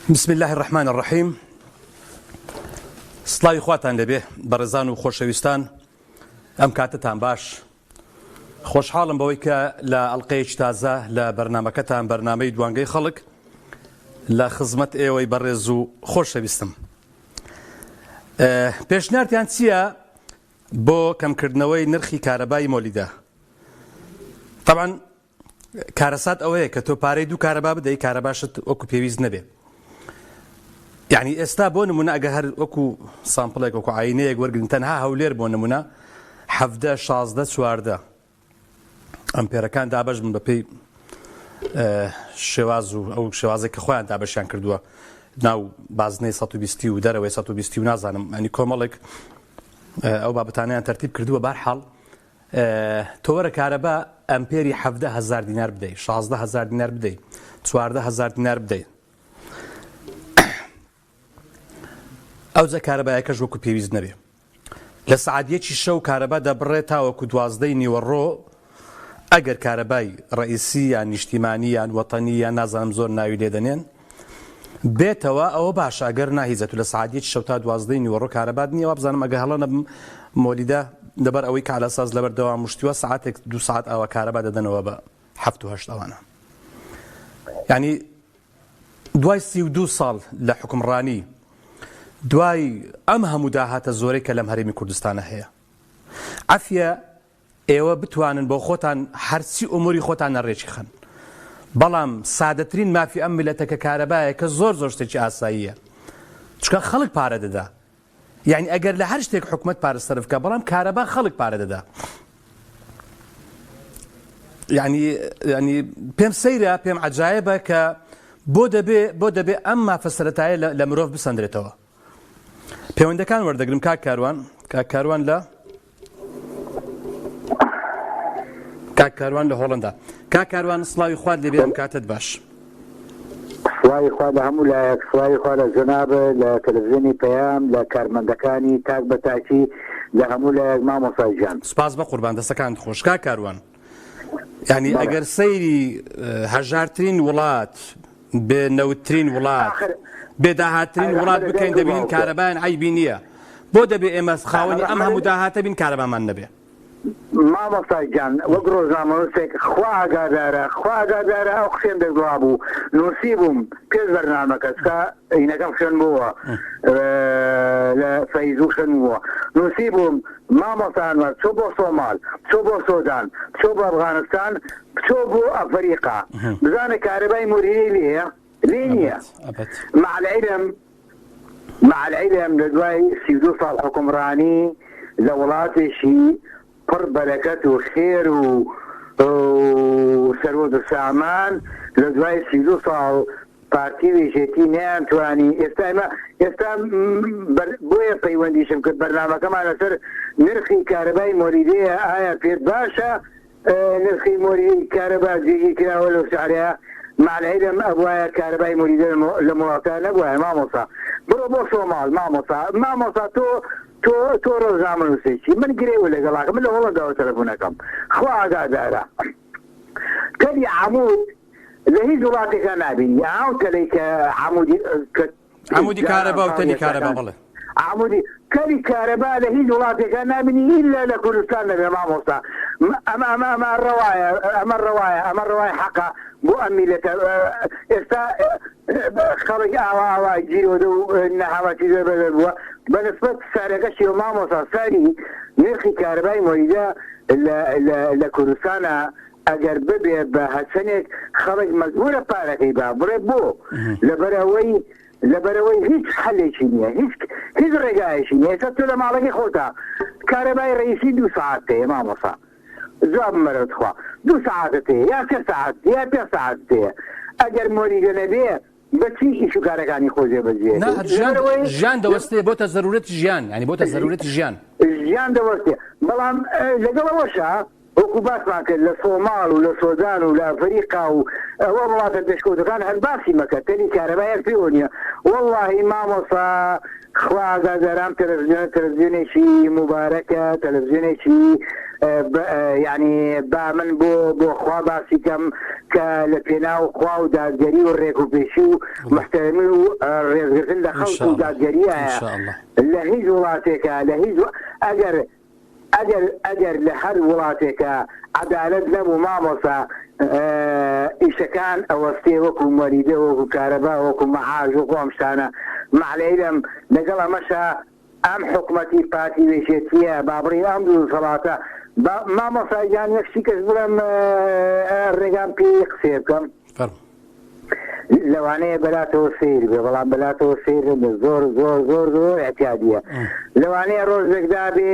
بسم الله الرحمن الرحيم. سڵاوی خواتان لەبێ بەڕێزان و خۆشەویستان، ئەم کاتتان باش. خۆشحاڵم بەوەی کە لە ئەڵقەیەکی تازە لە بەرنامەکەتان بەرنامەی دوانگەی خەڵک لە خزمەت ئێوەی بەڕێز و خۆشەویستم. پێشنیارتان چییە بۆ کەمکردنەوەی نرخی کارەبای مۆلیدا؟ طبعا کارەسات ئەوەیە کە تۆ پارەی دوو کارەبا بدەی، کارەباشت وەکو پێویست نەبێ. یعنی ئێستا بۆ نمونە ئەگە هەر وەکو سامپڵێک وەکو عینەیەک وەرگن، تەنها هەولێر بۆ نمونە 17 16 14 ئەمپێرەکان دابەش بن بەپێی شێواز و ئەو شێوازێک کە خۆیان دابەشیان کردووە ناو بازنەی 120 و دەرەوەی 120 و نازانم، ئەنی کۆمەڵێک ئەو بابەتانیان تەرتیب کردووە. بەرحاڵ تۆ وەرە کارەبا ئەمپێری 17,000 دینار بدەی، 16,000 دینار بدەی، 14,000 دینار بدەی، ئەو جە کارەبایەکەش وەکو پێویست نەبێ. لە سەعاتیەکی شەو کارەبا دەبڕێت تاوەکو 12 نیوەڕۆ. ئەگەر کارەبای ڕئیسی یان نیشتیمانی یان وەتەنی یان نازانم زۆر ناوی لێدەنێن بێتەوە، ئەوە باشە. ئەگەر ناهیزێت و لە سەعاتیەکی شەو تا 12 نیوەڕۆ کارەبات نییە، بزانم ئەگە هەڵە نەبم مۆلیدا لەبەر ئەوەی کالەساز لەبەر دەوام مشتیوە سەعاتێک 2 ساعت ئەوە کارەبا دەدەنەوە بە 7 و 8 ئەوانە. یعنی دوای 32 ساڵ لە حکومڕانی، دوای ئەم هەموو داهاتە زۆرەی کە لەم هەرێمی کوردستانە هەیە، عەفیە ئێوە بتوانن بۆ خۆتان هەرچی ئوموری خۆتان نەڕێکی خەن. بەڵام سادەترین مافی ئەم میلەتەکە کارەبایە کە زۆر شتێکی ئاساییە، چکە خەڵک پارە دەدا. یعنی ئەگەر لە هەر شتێک حکومەت پارە سەرف بکە، بەڵام کارەبا خەڵک پارە دەدا. یعنی پێم سەیرە، پێم عەجایبە کە بۆ دەبێ ئەم مافە سەرەتایە لە مرۆڤ بسەندرێتەوە. پەیوەندەکان وەردەگرم. کاکاروان لە هۆڵەندا. کاکاروان سڵاوی خوارد لێبێ، ئەم کاتت باش. سڵاوی خوا لە هەموو لایەک، سڵاوی خوا لە جەنابە، لە تەلەڤیزیۆنی پەیام، لە کارمەندەکانی تاک بە تاکی لە هەموو لایەک. مامۆستا گیان سپاس بە قوربان، دەستەکانت خۆش. کاکاروان، یعنی ئەگەر سەیری هەژارترین وڵات، بێنەوترین وڵات، بێداهاترین وڵات بکەین، دەبینین کارەبایان عیبی نییە. بۆ دەبێ ئێمە خاوەنی ئەم هەموو داهاتە بین کارەبامان نەبێ؟ مامۆستا گیان، وەک ڕۆژنامەنووسێک خوا ئاگادارە ئەو قسەم دەگوڵا بوو، نووسی بووم پێش بەرنامەکە، چکە عینەکەم خوێن بووە لە فەیزوو خوێن بووە، نووسی بووم مامۆستا ئەنوەر چۆ بۆ سۆمال، چۆ بۆ سۆدان، چۆ بۆ ئەفغانستان، چۆ بۆ ئەفریقا، بزانە کارەبای موریدی لێ نییە. مع العلم لە دوای 32 ساڵ حکومڕانی لە وڵاتێکی پڕ بەرەکەت و خێر و سەرۆت و سامان، لە دوای 32 ساڵ پارتی وێژێتی نەیانتوانی. ئێستا بۆیە پەیوەندیشم کرد بەرنامەکەمان لەسەر نرخی کارەبای مۆریدەیە. ئایا پێت باشە نرخی مۆریدی کارەبا جێگی کراوە لەو شارەیە؟ مع العلم ئەوایە کارەبای مۆریدە لە وڵاتە نەبووە. مامۆستا بڕۆ بۆ سۆمال. مامۆستا تۆ ڕۆژنامەنووسێکی من گرێوە لەگەڵاکە، من لە هۆڵەنداوە تەلەفۆنەکەم، خوا ئاگادارە کەلی عەموود لە هیچ وڵاتێکە نابینی. ئەو تەلەی کە عەموودی کارەبا و تەلی کارەبا، بڵێ عەموودی کەلی کارەبا لە هیچ وڵاتێکە نابینی ئیلا لە کوردستان نەبێ. مامۆستا ئەمە ڕەوایە حەقە بۆ ئەم میلەتە. ئێستا خەڵک ئاوا گیرۆدە و نەهاواتی زۆر بەدەر بووە بەنسبەت سارەکەشی و. مامۆستا ساری نرخی کارەبای مۆریدە لە کوردستانە ئەگەر ببێ بە هەچەنێک خەڵک مەجبورە پارەکەی با بڕێ بۆ لەبەرەوەی هیچ حەلێکی نییە، هیچ ڕێگایەکی نییە. ئێستا تۆ لە ماڵەکەی خۆتا کارەبای ڕئیسی 2 ساعت هەیە. مامۆستا جواب مەرەت خوا 2 ساعتت هەیە یا 3 ساعت یا 5 ساعت هەیە. ئەگەر مۆریدە نەبێ بەچی ئیش و کارەکانی خۆزێ بەجێ ژیان دەوەستێ، بۆتە زەرورەتی ژیان، ینی بۆتە زەرورەتی ژیان دەوەستێ. بەڵام لەگەڵەوەشە وەکو باسمان کرد لە سۆماڵ و لە سۆدان و لە ئەفریقا و ئەوە وڵاتە پێشکەوتەکان هەر باسی مەکە، تەلی کارەبایەک پێوە نییە. وەڵڵاهی مامۆستا خوا ئاگادارام تەلەڤیزیۆنێکی مبارەکە، تەلەڤیزیۆنێکی يعني با من بو خوا باسی کەم کە لە پێناو خوا و دادگەری و ڕێک و پێشی و محتەرمی و ڕێزگرتن لە خەڵک و دادگەریایە لە هیچ وڵاتێکە لە هیچ ئەگەر لە هەر وڵاتێکە عەدالەت نەبوو مامۆستا ئیشەکان ئەوەستێ وەکو مەریدە وەکو کارەبا وەکو مەعاش وەکو ئەم شتانە معلەیلەم لەگەڵ ئەمەشە ئەم حکومەتی پارتی وێژێتیە بابڕی ئەم دوو سەڵاتە مامۆستا گیان یەکشی کەس بڵێم ڕێگام پێی قسێ بکەم لەوانەیە بەلاتەوە سیر بێ بەڵام بەلاتەوە سیر زۆر زۆر زۆر زۆر احتیاجیە لەوانەیە ڕۆژێکدا بێ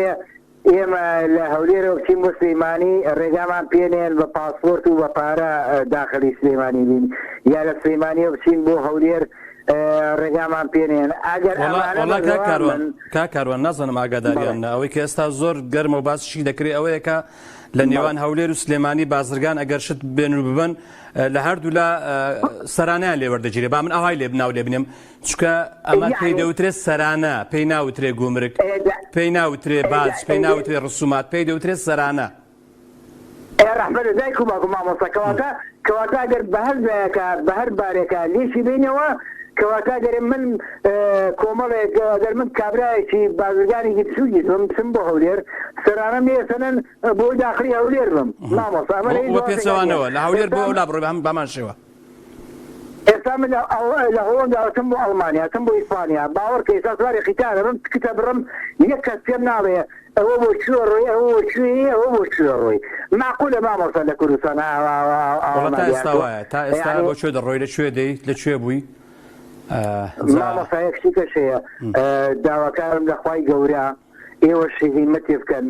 ئێمە لە هەولێرە بچین بۆ سلەیمانی ڕێگامان پێنێن بە پاسپۆرت و بە پارە داخلی سلەیمانی بین یا لە سلەیمانیە بچین بۆ هەولێر ڕێگامان پێنێن ئەگەر کاکاروان نازانم ئاگاداریان ئەوەی کە ئێستا زۆر گەرمە و باسیشی دەکرێت ئەوەیەکە لە نێوان هەولێر و سلێمانی بازرگان ئەگەر شت بێن و ببن لە هەردوو لە سەرانیان لێوەردەگیرێ با من ئەوهای لێ بناو لێ بنێم چکە ئەمە پێی دەوترێت سەرانە پێی ناوترێ گومرگ پێی ناوترێ باج پێی ناوترێ ڕسومات پێی دەوترێت سەرانە ڕەحمەت دایک و باوکو مامۆستا کەواتە ئەگەر بە هەر بارێکە لێشی بینەوە کەواتە گەرێ من کۆمەڵێک ئەگەر من کابرایەکی بازرگانێکی پسووی بچم بۆ هەولێر سەرانە مێسەنن بۆی داخلی هەولێر بم مامۆستا وە پێچەوانەوە لە هەولێر بۆ ئەولا بڕۆی بامان شێوە ئێستا من لە هۆڵنداوەتم بۆ ئەڵمانیاتم بۆ ئیسپانیا باوەڕکە ئێستا سواری قیتارە بم تکتە بڕم یەک کەس پێم ناڵێ ئەوە بۆ چوە ڕۆی ئەوە بۆ کوێی ئەوە بۆ چوە ڕۆی معقولە مامۆستا لە کوردستان تا ئێستا وایە تا ئێستا بۆ کوێ دەڕۆی لەکوێ دەیت لەکوێ بووی مامۆستایەکشی کەشەیە داواکارم لە خوای گەورە ئێوە شەهیمەتی بکەن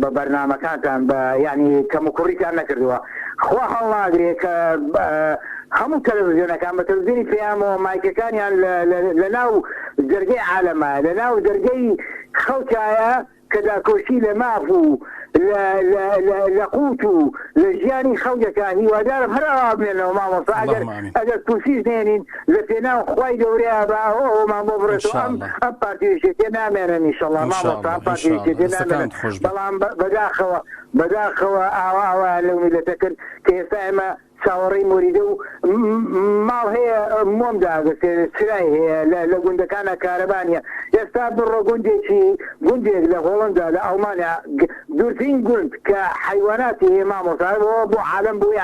بە بەرنامەکانتان بە یعنی کەم و کوڕیتان نەکردووە خوا هەڵناگرێ کە هەموو تەلەڤیزیۆنەکان بە تەلەڤیزیۆنی پێیانەوە مایکەکانیان لە ناو دەرگەی عالەمە لە ناو دەرگەی خەڵکایە کە داکۆشی لە ماف و لە قوت و لە ژیانی خەڵکەکە هیوادارم هەر ئەوا بێنەوە مامۆستا ئەگەر تووسیش نێنین لە پێناو خوای گەورەیە بە ئەومان بۆ بڕێتەوە ئەم پارتیوێژێتیە نامێنن ئینشەڵڵا مامۆستا ئەم پارتیوێژێتیە نامێنن بەڵام بەداخەوە ئاوا لەو میلەتە کرد کە ئێستا ئێمە چاوەڕێی مۆریدە و ماڵ هەیە مۆمدا چرای هەیە لە گوندەکانە کارەبانیە ئێستا بڕۆ گوندێک لە هۆڵندا لە ئەڵمانیا دوورترین گوند کە حیواناتی هەیە مامۆستا بۆ عالەم بۆی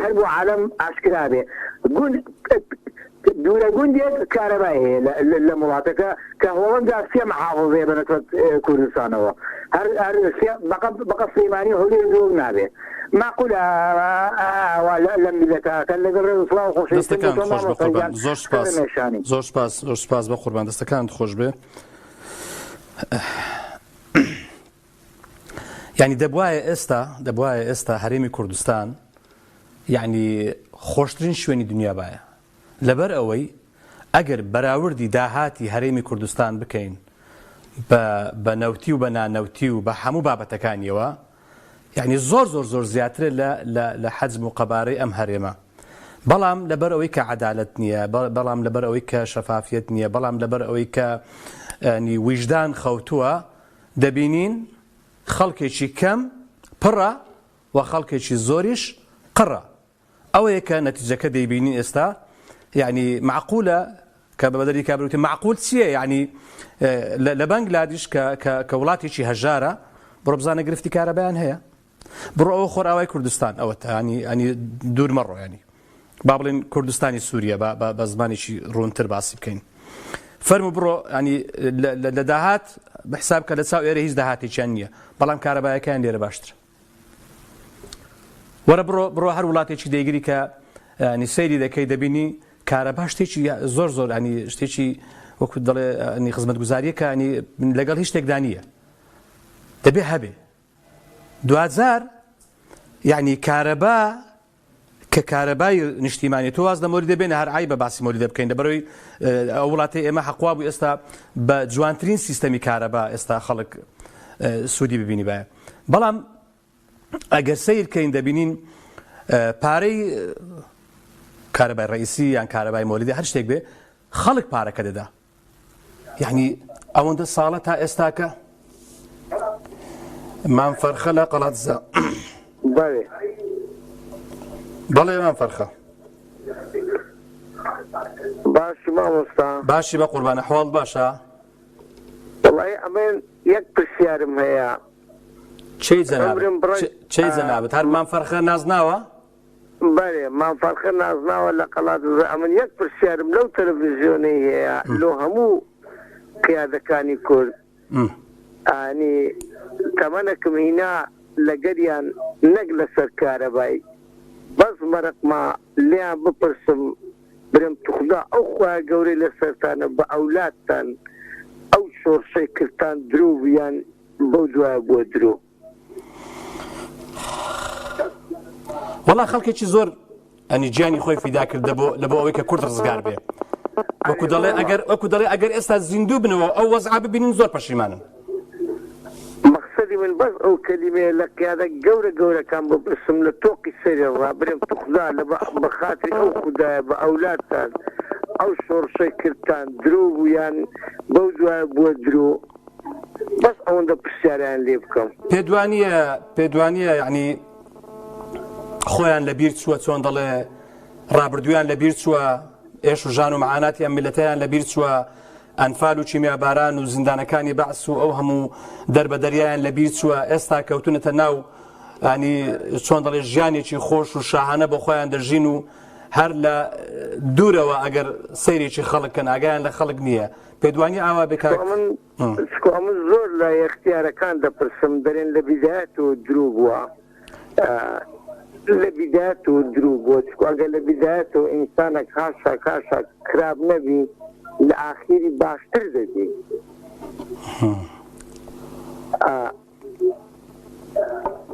هەر بۆ عالەم ئاشکرا بێ دوورە گوندێک کارەبای هەیە لە وڵاتەکە کە هۆڵندا سێ مەحافەزەیە بەنسبەت کوردستانەوە هەر بەقە سلەیمانی هەولێر زۆر نابێ معقولە لە میلەتەکە لەگەڵ ڕێوسڵاو خۆشی دەستەکان خۆش بە قوربان زۆر سپاس بە قوربان دەستەکانت خۆش بێ یعنی دەبوایە ئێستا هەرێمی کوردستان یعنی خۆشترین شوێنی دنیا بایە لەبەر ئەوەی ئەگەر بەراوردی داهاتی هەرێمی کوردستان بکەین بە نەوتی و بە نانەوتی و بە هەموو بابەتەکانیەوە یعنی زۆر زیاترە لە حەجم و قەبارەی ئەم هەرێمە بەڵام لەبەر ئەوەی کە عەدالەت نییە بەڵام لەبەر ئەوەی کە شەفافیەت نییە بەڵام لەبەر ئەوەی کە ویژدان خەوتووە دەبینین خەڵکێکی کەم پڕە و خەڵکێکی زۆریش قڕە ئەوەیە کە نەتیجەکە دەیبینین ئێستا یعنی معقولە کە بەدەری کابراوتی معقول چییە یعنی لە بەنگلادیش کە وڵاتێکی هەژارە بڕۆ بزانە گرفتی کارەبایان هەیە بڕۆ ئەوە خۆراوای کوردستان ئەوە ینی دوور مەڕۆ ینی با بڵێن کوردستانی سووریە بە زمانێکی ڕوونتر باسی بکەین فەرمو بڕۆ ینی لە داهات بەحساب کە لە چاو ئێرە هیچ داهاتێکیان نییە بەڵام کارەبایەکان لێرە باشتر وەرە بڕۆ هەر وڵاتێکی دەیگیری کە ینی سەیری دەکەی دەبینی کارەبا شتێکی زۆر ینی شتێکی وەکو دەڵێ خزمەتگوزاریەکە ینی لەگەڵ هیچ شتێکدا نییە دەبێ هەبێ 2000 یعنی کارەبا کە کارەبای نیشتیمانی تۆ واز لە مۆری دەبێنە هەر ئای بە باسی مۆری دەبکەین لەبەرەوەی ئەو وڵاتی ئێمە حەقوا بوو ئێستا بە جوانترین سیستەمی کارەبا ئێستا خەڵک سوودی ببینی باە بەڵام ئەگەر سیرکەین دەبینین پارەی کارەبای ڕئیسی یان کارەبای مۆلیدە هەر شتێک بێ خەڵک پارەکە دەدا یعنی ئەوەندە ساڵە تا ئێستاکە مانفەرخە لە قەڵاتزا. بەڵێ بەڵێ مانفەرخە. باشی مامۆستا. باشی بە قوربان، ئەحواڵ باشە؟ وەڵی ئەمێن یەک پرسیارم هەیە. چی جەنابەت؟ هەر مانفەرخە نازناوە؟ بەڵێ مانفەرخە نازناوە لە قەڵاتزا. ئەمن یەک پرسیارم لەو تەلەڤیزیۆنەی هەیە لۆ هەموو قیادەکانی کورد. ئانی تەمەنێکم هینا لەگەریان نەک لەسەر کارەبای، بەس مەرەقما لیان بپرسم برم توخدا ئەو خوای گەورەی لەسەرتانە بە ئەولادتان ئەو شۆڕشەی کردتان درۆ بیان بەو دوایە بووە درۆ. وەڵا خەڵکێکی زۆر ئەنی گیانی خۆی فیدا کرد لە بۆ ئەوەی کە کورد ڕزگار بێ. وەکو دەڵێ ئەگەر ئێستا زیندوو بنەوە ئەو وەزعا ببینن زۆر پەشیمانن. مەقسەدی من بەس ئەو کەلیمەیە لە قیادە گەورەکان بپرسم لە تۆقی سەرێ ڕابرم توخدا لە بە خاتری ئەو خوددایە بە ئەولادتان ئەو شۆڕشەی کردتان درۆ بوویان بەو دوایە بووە درۆ. بەس ئەوەندە پرسیاریان لێ بکەم. پێدوانیە یعنی خۆیان لەبیر چووە، چۆن دەڵێ ڕابردویان لەبیر چووە، ئێش و ژان و معاناتی ئەم میلەتەیان لەبیر چووە، ئەنفال و چیمیاباران و زیندانەکانی بەعس و ئەو هەموو دەربەدەریایان لەبیر چووە. ئێستا کەوتونەتە ناو ینی چۆن دەڵێ ژیانێکی خۆش و شاهانە بۆ خۆیان دەژین و هەر لە دوورەوە ئەگەر سەیرێکی خەڵکن ئاگایان لە خەڵک نییە. پێدوانی ئاوا بکات من زۆر لە اختیارەکان دەپرسم دەرێن لە بیدایەت و درۆ بووە، لە بیدایەت و درۆ بووە. ئەگەر لە بیدایەت و ئینسانێک کاشا کراب نەبی لە ئاخیری باشتر دەبی.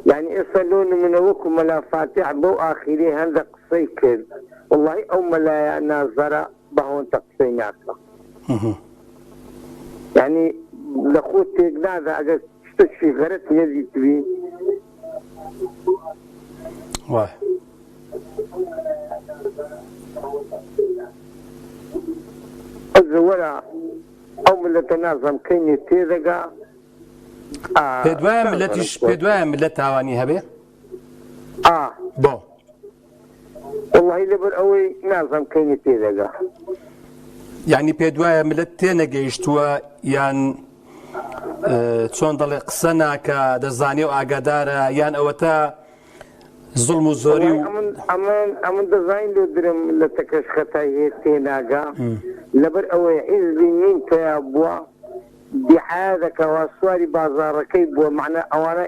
یعنی ئێستا لۆ نمونە وەکو مەلا فاتح بەو ئاخیری هەندە قسەی کرد، وەڵڵاهی ئەو مەلایە نازەرە بە هەوەندە قسەی ناکە. یعنی لە خۆ تێک نادا ئەگەر شتێکی غەرەت نەدیتبی. وای زەوەرە ئەو ملەتە نازەم کەینێ تێدەگا. پێدوایە ملەت تاوانی هەبێ بۆ وەڵڵاهی لەبەر ئەوەی نازەم کەینێ تێدەگا. یعنی پێدوایە ملەت تێنەگەیشتووە یان چۆن دەڵێ قسە ناکە دەزانێ و ئاگادارە یان ئەوە تا زڵم و زۆری و ئەمن دەزانین لێ درم لە تەکەش خەتای هەیە تێناگا لەبەر ئەوەی حیزبی نین تیا بووە دیعاە دەکەوە سواری بازاڕەکەی بووە معنە ئەوانە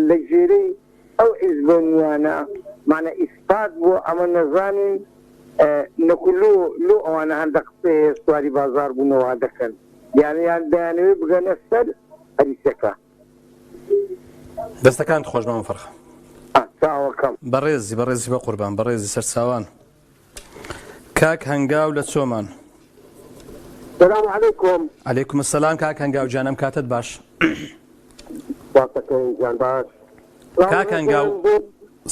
لە ژێرەی ئەو حیزبە نوانە معنە ئیسپات بووە ئەمە نەزانین نەکولۆ لۆ ئەوانە هەندە قسەیە سواری بازار بوونەوە دەکەن یان دەیانەوێ بگەنە سەر هەریسەکە. دەستەکانت خۆش بەم فەرخە چاوەکەم بەڕێزی بە قوربان بەڕێزی سەرچاوان. کاک هەنگاو لە چۆمان؟ سلام علیکم. عەلەیکوم سەلام کاک هەنگاو جانم کاتت باش. جان باش. کاک هەنگاو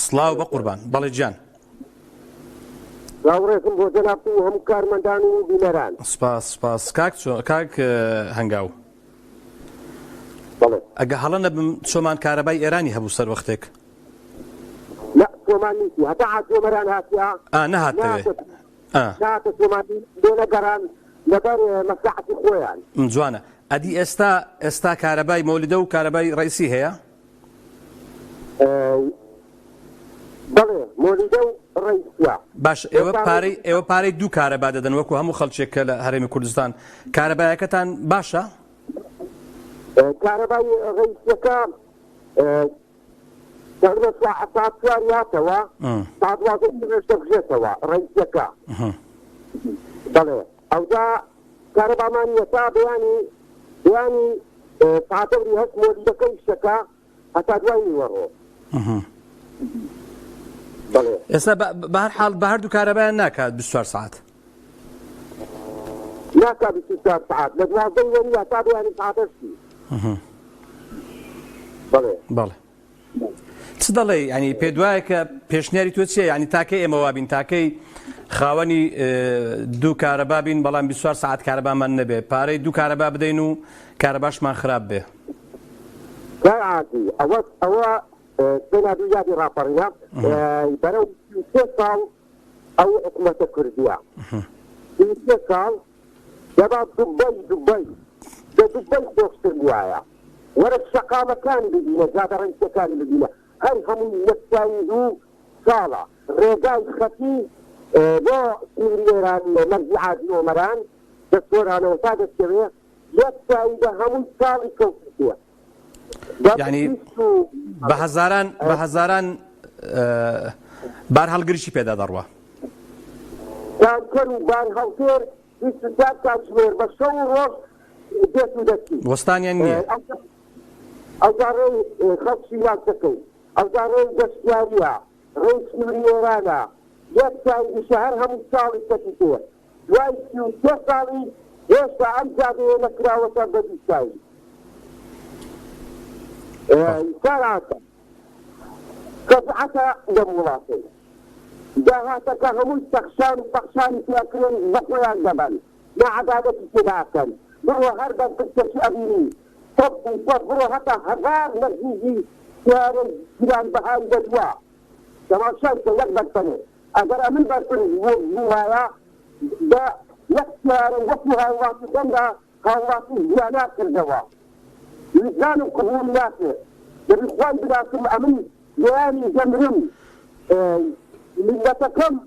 سڵاو بە قوربان. بەڵێ گیان ڕاوڕێکم بۆ جەناب و هەموو کارمەندان و بینەران. سپاس کاک هەنگاو ئەگە هەڵە نەبم چۆمان کارەبای ئێرانی هەبوو سەر وەختێک لا چۆمان نیتی هەتا عاتۆمەران هاتیا نەهاتەوێ ناتە چۆمانی دێنەگەڕان لەبەر مەسلحەتی خۆیان. جوانە. ئەدی ئێستا کارەبای مەولدە و کارەبای ڕئیسی هەیە؟ بەڵێ مۆلیدە و ڕئیسیا. باش ئێوە پارەی دوو کارەبا دەدەن وەکو هەموو خەڵکێکە لە هەرێمی کوردستان. کارەبایەکەتان باشە؟ کارەبای ڕئیسیەکە ساعات چواریاتەوە تا دوازدە ڕێژدە بژێتەوە ڕئیسیەکە. بەڵێ ئەوجا کارەبامانیە تا بەیانی ساعتەوری هەست مۆلیدەکەی شەکە هەتا دوای نیوەڕۆ. ئێستا بە هەر حاڵ بە هەردوو کارەبایان ناکات 24 ساعت ناکات 24 ساعت لە دوازدەی وەری هەتا بەیانی ساعتەشتی. بەڵێ چ دەڵێ ینی پێ دوایە کە پێشنیاری تۆ چییە؟ ینی تاکەی ئێمە وابین تاکەی خاوەنی دوو کارەبا بین بەڵام 24 ساعت کارەبامان نەبێ پارەی دوو کارەبا بدەین و کارەباشمان خراپ بێ. عادي أو سنة بيادي رافرنا برو سيسال أو حكومة كردية سيسال جباب دبي دوكتر بوايا ورا الشقامة كان بدينا زاد رئيس كان بدينا هل هم يستعيدوا صالة رجال خفي بو سوريان مرجعات نومران دكتور أنا وساد الشبيه يستعيد هم صالة كوكتية يعني بهزاران بار هەڵگریشی پێدا دەڕوە كان كانوا بار هاوتير استشهاد كان شوير بس شو روح بيتو دكتي وەستانیان نییە أوزاري خصيات تكي أوزاري دستيارية رئيس سوريانا يستعيد شهر هم صالة كوكتية وايسيو تسالي يسا أمجادي نكرا وسبب الشاي سارعتا قطعتا دمولاتي جاهاتك هم تخشان في أكرين بقويا جبل ما عدادة اتباعا برو هردا تكتشي أبيني طب برو حتى هزار مرجيجي سيارة جيران بهاي بدوا كما شايف يقدر تني أجر أمن برسل بوايا دا يكسر وفيها واسي جمرا هواسي جيانات الجوا لسان قبول ياسر بالإخوان بلاسم أمن جاني جمرم ملتكم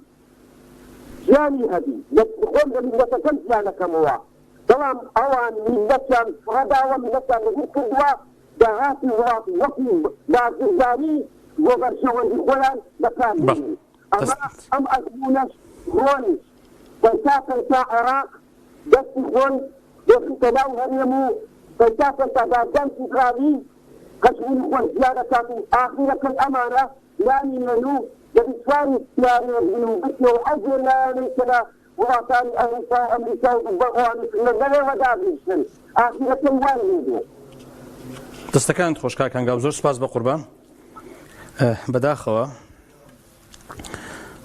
جاني هدي يدخل ملتكم جانكم هو طبعا أوان ملتكم هذا هو ملتكم نقول كدوا دهاتي وفي لازم جاني وغرشوا الإخوان لكاملين أم أزمونش غونش فلسافة العراق بس غون يختلاو هريمو فلسافة دادان سكراني قسمون إخوان زيادة آخرة الأمانة لا يمنو بإسوان السياري والجنوب بسيو أجل لا يمكنا وطاني أمريكا وبغواني من الغلي ودابيشن آخرة الوالي دەستەکان خۆش کاکەنگاو زۆر سپاس بە قوربان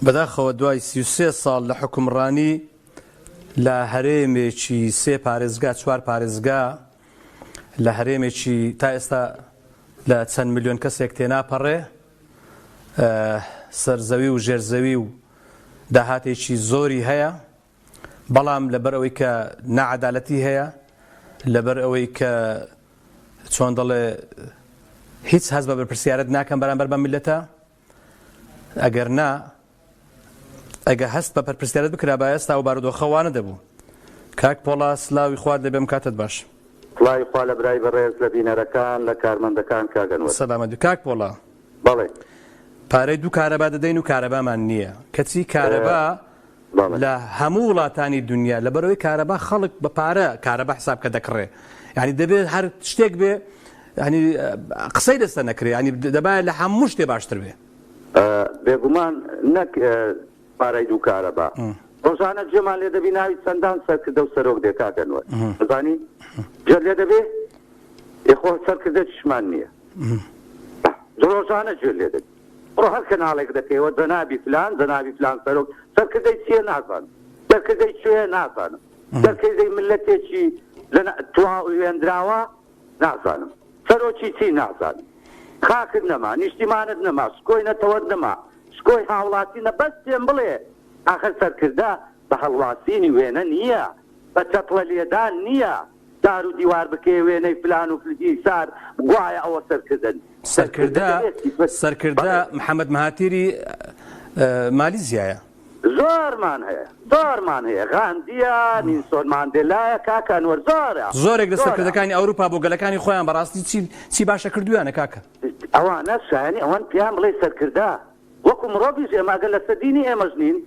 بەداخەوە دوای 33 ساڵ لە حکومڕانی لە هەرێمێکی 3 پارێزگا 4 پارێزگا لە هەرێمێکی تا ئێستا لە چەند ملیۆن کەسێک تێناپەڕێ سەرزەوی و ژێرزەوی و داهاتێکی زۆری هەیە بەڵام لەبەر ئەوەی کە نەعەدالەتی هەیە لەبەر ئەوەی کە چۆن دەڵێ هیچ هەست بە بەرپرسیارەت ناکەم بەرامبەر بە میلەتە ئەگەر نا ئەگە هەست بە بەرپرسیارەت بکرا با ئێستا و بارودۆخەوانە دەبوو کاک پۆڵا سلاوی خوارد لەبێم کاتت باش سڵاوی خوا لە برای بەڕێز لە بینەرەکان لە کارمەندەکان کاگەنوەر سەلامەت کاک پۆڵا بەڵێ پارەی دوو کارەبا دەدەین و کارەبامان نییە کەچی کارەبا لە هەموو وڵاتانی دنیا لەبەرەوەی کارەبا خەڵک بە پارە کارەبا حساب کە دەکڕێ یعنی دەبێت هەر شتێک بێ ینی قسەی دەستە نەکرێ ینی دەبایە لە هەموو شتێ باشتر بێ بێگومان نەک پارەی دوو کارەبا ڕۆژانە جێمان لێ دەبی ناوی چەندان سەرکردە و سەرۆک دێ کاگەنوەر دەزانی جێر لێ دەبێ یخۆ سەرکردە چشمان نییە ڕۆژانە جێر لێ دەبی بڕۆ هەر کەناڵێک دەکەیەوە جەنابی فلان سەرۆک سەرکردەی چییە نازانم سەرکردەی کوێیە نازانم سەرکردەی ملەتێکی تواو وێنراوە نازانم سەرۆکی چی نازانم خاکت نەما نیشتیمانت نەما سکۆی نەتەوەت نەما سکۆی هاوڵاتی نە بەس پێم بڵێ ئاخر سەرکردە بە هەڵواسینی وێنە نییە بە چەپڵە لێدان نییە دار و دیوار بکێ وێنەی فلان و فلکی سار گوایە ئەوە سەرکردن سەرکردە محەممەد مەهاتیری مالیزیایە زۆرمان هەیە غاندیە نیلسۆن ماندێلایە کاکەنوەر زۆرێک لە سەرکردەکانی ئەوروپا بۆ گەلەکانی خۆیان بەڕاستی چی باشە کردویانە کاکە ئەوانە شایانی ئەوان پیان بڵێ سەرکردە وەکو مرۆڤیش ئێماگە لە سەدینی ئێمەش نین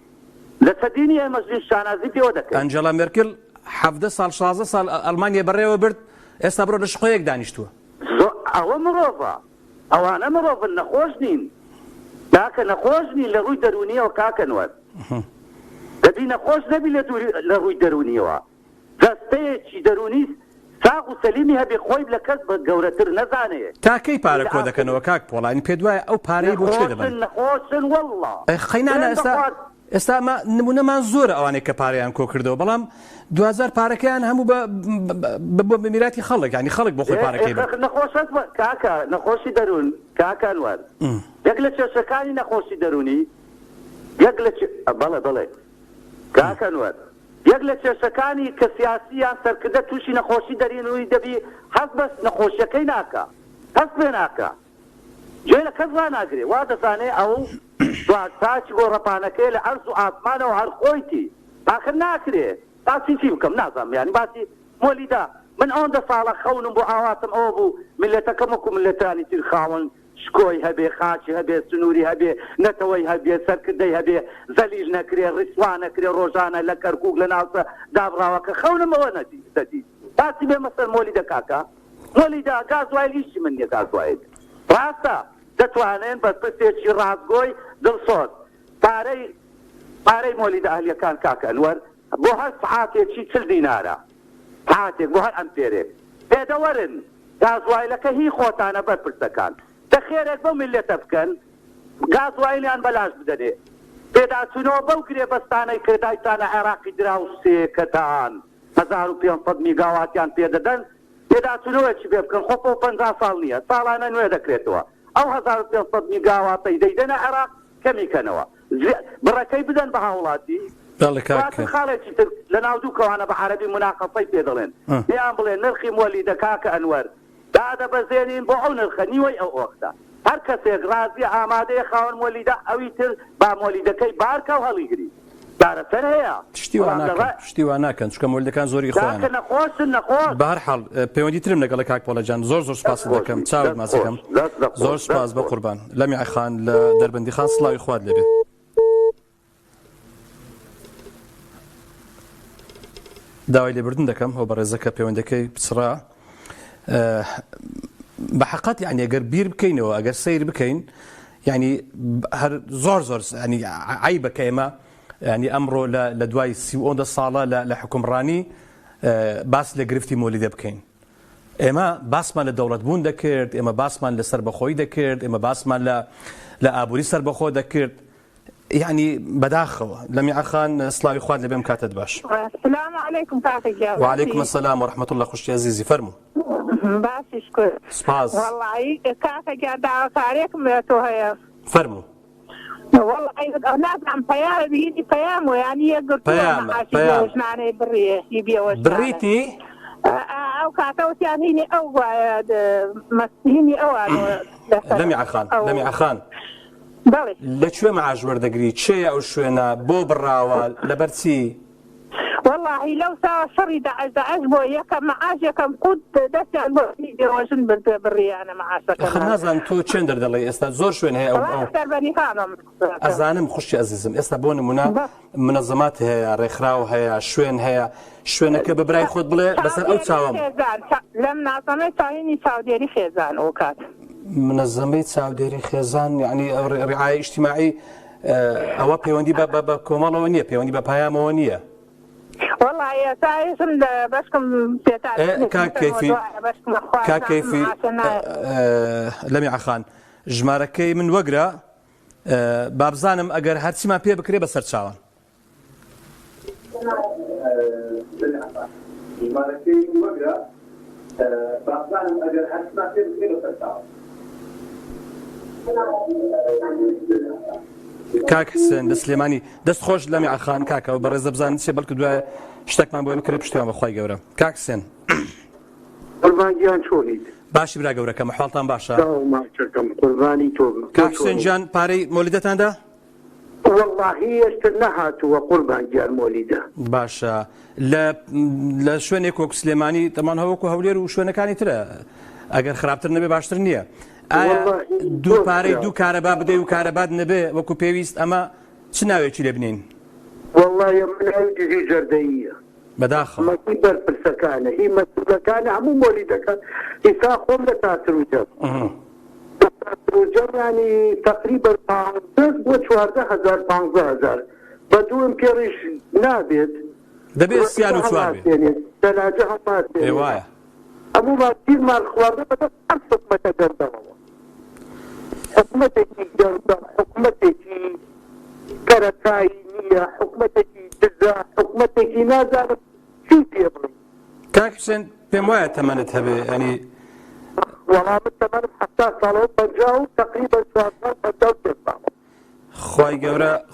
لە سەدینی ئێمەش نین شانازی پێوە دەکەن ئەنجەلا مێرکل 17 ساڵ 16 ساڵ ئەڵمانیا بەڕێوە برد ئێستا بڕۆ لە شخۆیەک دانیشتووە ئەوە مرۆڤە ئەوانە مرۆڤن نەخۆش نین کاکە نەخۆش نین لە ڕووی دەرونیەوە کاکەنوەر دەبی نەخۆش نەبی لە ڕووی دەرونیەوە دەستەیەکی دەرونی ساغ و سەلیمی هەبێ خۆی لە کەس بە گەورەتر نەزانێت تاکەی پارە کۆ دەکەنەوە کاک پۆڵانی پێ دوایە ئەو پارەی بۆ چێ دەبن نەخۆشن وەڵڵا خەینانە ئێستا نمونەمان زۆرە ئەوانەی کە پارەیان کۆ کردەوە بەڵام 2000 پارەکەیان هەموو بە میراتی خەڵک ینی خەڵک بۆ خۆی پارەکەی نەخۆشی دەروون کاکانوار یەک لە کێشەکانی نەخۆشی دەرونی یەک لە بەڵێ کاکانوار یەک لە کێشەکانی کە سیاسییان سەرکردە تووشی نەخۆشی دەرێنەوەی دەبی هەست بەس نەخۆشیەکەی ناکە هەست پێ ناکە گوێ لە کەس وا ناگرێ وا دەزانێ ئەو تاچ گۆڕەپانەکەی لە ئەرز و ئاسمانەوە هەر خۆیتی ئاخر ناکرێ باسی چی بکەم نازانم یانی باسی مۆلیدا من ئەوەندە ساڵە خەونم بۆ ئاواتم ئەوە بوو ملەتەکەم وەکو ملەتانی تر خاوەن شکۆی هەبێ خاچی هەبێ سنووری هەبێ نەتەوەی هەبێ سەرکردەی هەبێ زەلیژ نەکرێ ڕیسوان نەکرێ ڕۆژانە لە کەرکووک لە ناوچە دابڕاوەکە خەونم ئەوە دەدی باسی بێ مەسەر مۆلیدە کاکە مۆلیدا گازوایل هیچی من نییە گازوایل ڕاستە دەتوانێن بە پرسێکی ڕاستگۆی دڵسۆز پارەی مۆلیدە ئەهلیەکان کاکە ئەنوەر بۆ هەر سعاتێکی 40 دینارە سعاتێک بۆ هەر ئەمپێرێک پێدەوەرن گازوایلەکە هی خۆتانە بەرپرسەکان دەخێرێک بەو میلەتە بکەن گازوایلیان بەلاش بدەنێ پێداچوونەوە بەو گرێبەستانەی کردایتانە عێراقی دراوسێکەتان 1500 میگاواتیان پێدەدەن پێداچوونەوەی پێ بکەن خۆ 50 ساڵ نییە ساڵانە نوێ دەکرێتەوە ئەو 1500 میگاواتەی دەیدەنە عێراق کەمیکەنەوە بڕەکەی بدەن بە هاوڵاتی خاڵێکی تر لە ناو دوو کەوانە بە عەرەبی مناقەفەی پێ دەڵێن پێیان بڵێن نرخی مۆلیدە کاکە ئەنوەر دادەبەزێنین بۆ ئەو نرخە نیوەی ئەو وەختە هەر کەسێک ڕازی ئامادەیە خاوەن مۆلیدە ئەوی تر با مۆلیدەکەی بارکە و هەڵیگری دارەسەر هەیە شتی وا ناکەن چکە مۆلیدەکان زۆری خۆیان نەخۆش بەهەرحاڵ پەیوەندی ترم لەگەڵ کاک پۆڵەجان زۆر سپاس دەکەم چاوت ماسەکەم زۆر سپاس بە قوربان لەمی خان لە دەربەندی خان سڵاوی خوارد لەبێ داوای لێبردن دەکەم هەو بە ڕێزەکە پەیوەندەکەی پچڕا بە حەقەت یعنی ئەگەر بیر بکەینەوە ئەگەر سیر بکەین یعنی هەر زۆر ینی عیبە کە ئێمە ینی ئەمڕۆ لە دوای 30 ساڵە لە حکومڕانی باس لە گرفتی مۆلیدە بکەین ئێمە باسمان لە دەوڵەتبوون دەکرد ئێمە باسمان لە سەربەخۆیی دەکرد ئێمە باسمان لە ئابووری سەربەخۆ دەکرد يعني بداخل لم يعخان سلاوي خواد لبيم كاتد باش. السلام عليكم كاكا. وعليكم السلام ورحمة الله خوش عزيزي فرمو. باش شكر. سباس. والله كاكا دعوت عليكم يا توهيا. فرمو. والله ناس عم بيام بيجي بيام يعني يقول بيام وش معنى بريه يبي وش بريتي أو كاتوس يعني أو مسيني أو لم يعخان بله لشوي معاش وردقري شيء أو شوينا بو براوال لبرتي والله لو سوى شري دعج بو يكم معاش يكم قد دسع بو وشن بريه أنا معاشك خنازان تو چندر دلي استا زور شوين هي أو بني خانم أزانم خوشي عزيزم استا بون منظمات هي ريخراو هي شوين هي شوينك ببراي خود بلا بس أو تساوم لم نعطمي تايني سعوديري خيزان أوكات منظمة سعوديري خيزان يعني رعاية اجتماعي أو بيوندي بكمال ونية بيوندي ببيام ونية والله يا سايسم بشكم كيفي لم يعخان جماركي من وقرة بابزانم أجر هرتي ما بيه بكري بسر شاون جماركي من وقرة بابزانم أجر هرتي ما بيه بكري بسر شاون كاك حسين لسليماني دست خوش لمي عخان كاكا وبرز بزان شي بلكو دوا شتاكمان بو مكرب شتوام بخوي گورم كاك حسين قربان جان شونيت باشي برا گورا كم حالتان باشا ما شكم قرباني تو كاك حسين جان باري مولدتان ده والله يستنهات وقربان جان مولده باشا لا شوينه كوك سليماني طبعا هوكو هولير وشوينه كاني ترى اگر خرابتر نبي باشتر نيه دو پارەی دوو کارەبا بدەی و کارەبات نەبێ وەکو پێویست ئەمە چ ناوێکی لێ بنین والله مناوی دزی جەردەییە بەداخڵ مەسی بەرپرسەکانە هی مەسئولەکانە هەموو مۆلیدەکان ئیسا خۆم لە تاتروجەم تاتروجەم ینی تقریبا 15 بۆ 14000 بە دووم پێڕیش نابێت دەبێت سیان و چوار بێت سەلاجە هەڵات پێ وایە ئەموو ماتیرمان خواردە بەدەست هەر حکومەتە دەردەوەوە حکومەتێکی کەرەتایی نییە حکومەتێکی دزە حکومەتێکی نازانم چی پێ بڵێ کاک حوسێن پێم وایە تەمەنت هەبێ ئەنی وەڵامت تەمەنم 70 ساڵەوە 50 و تقریبا 50 ساڵە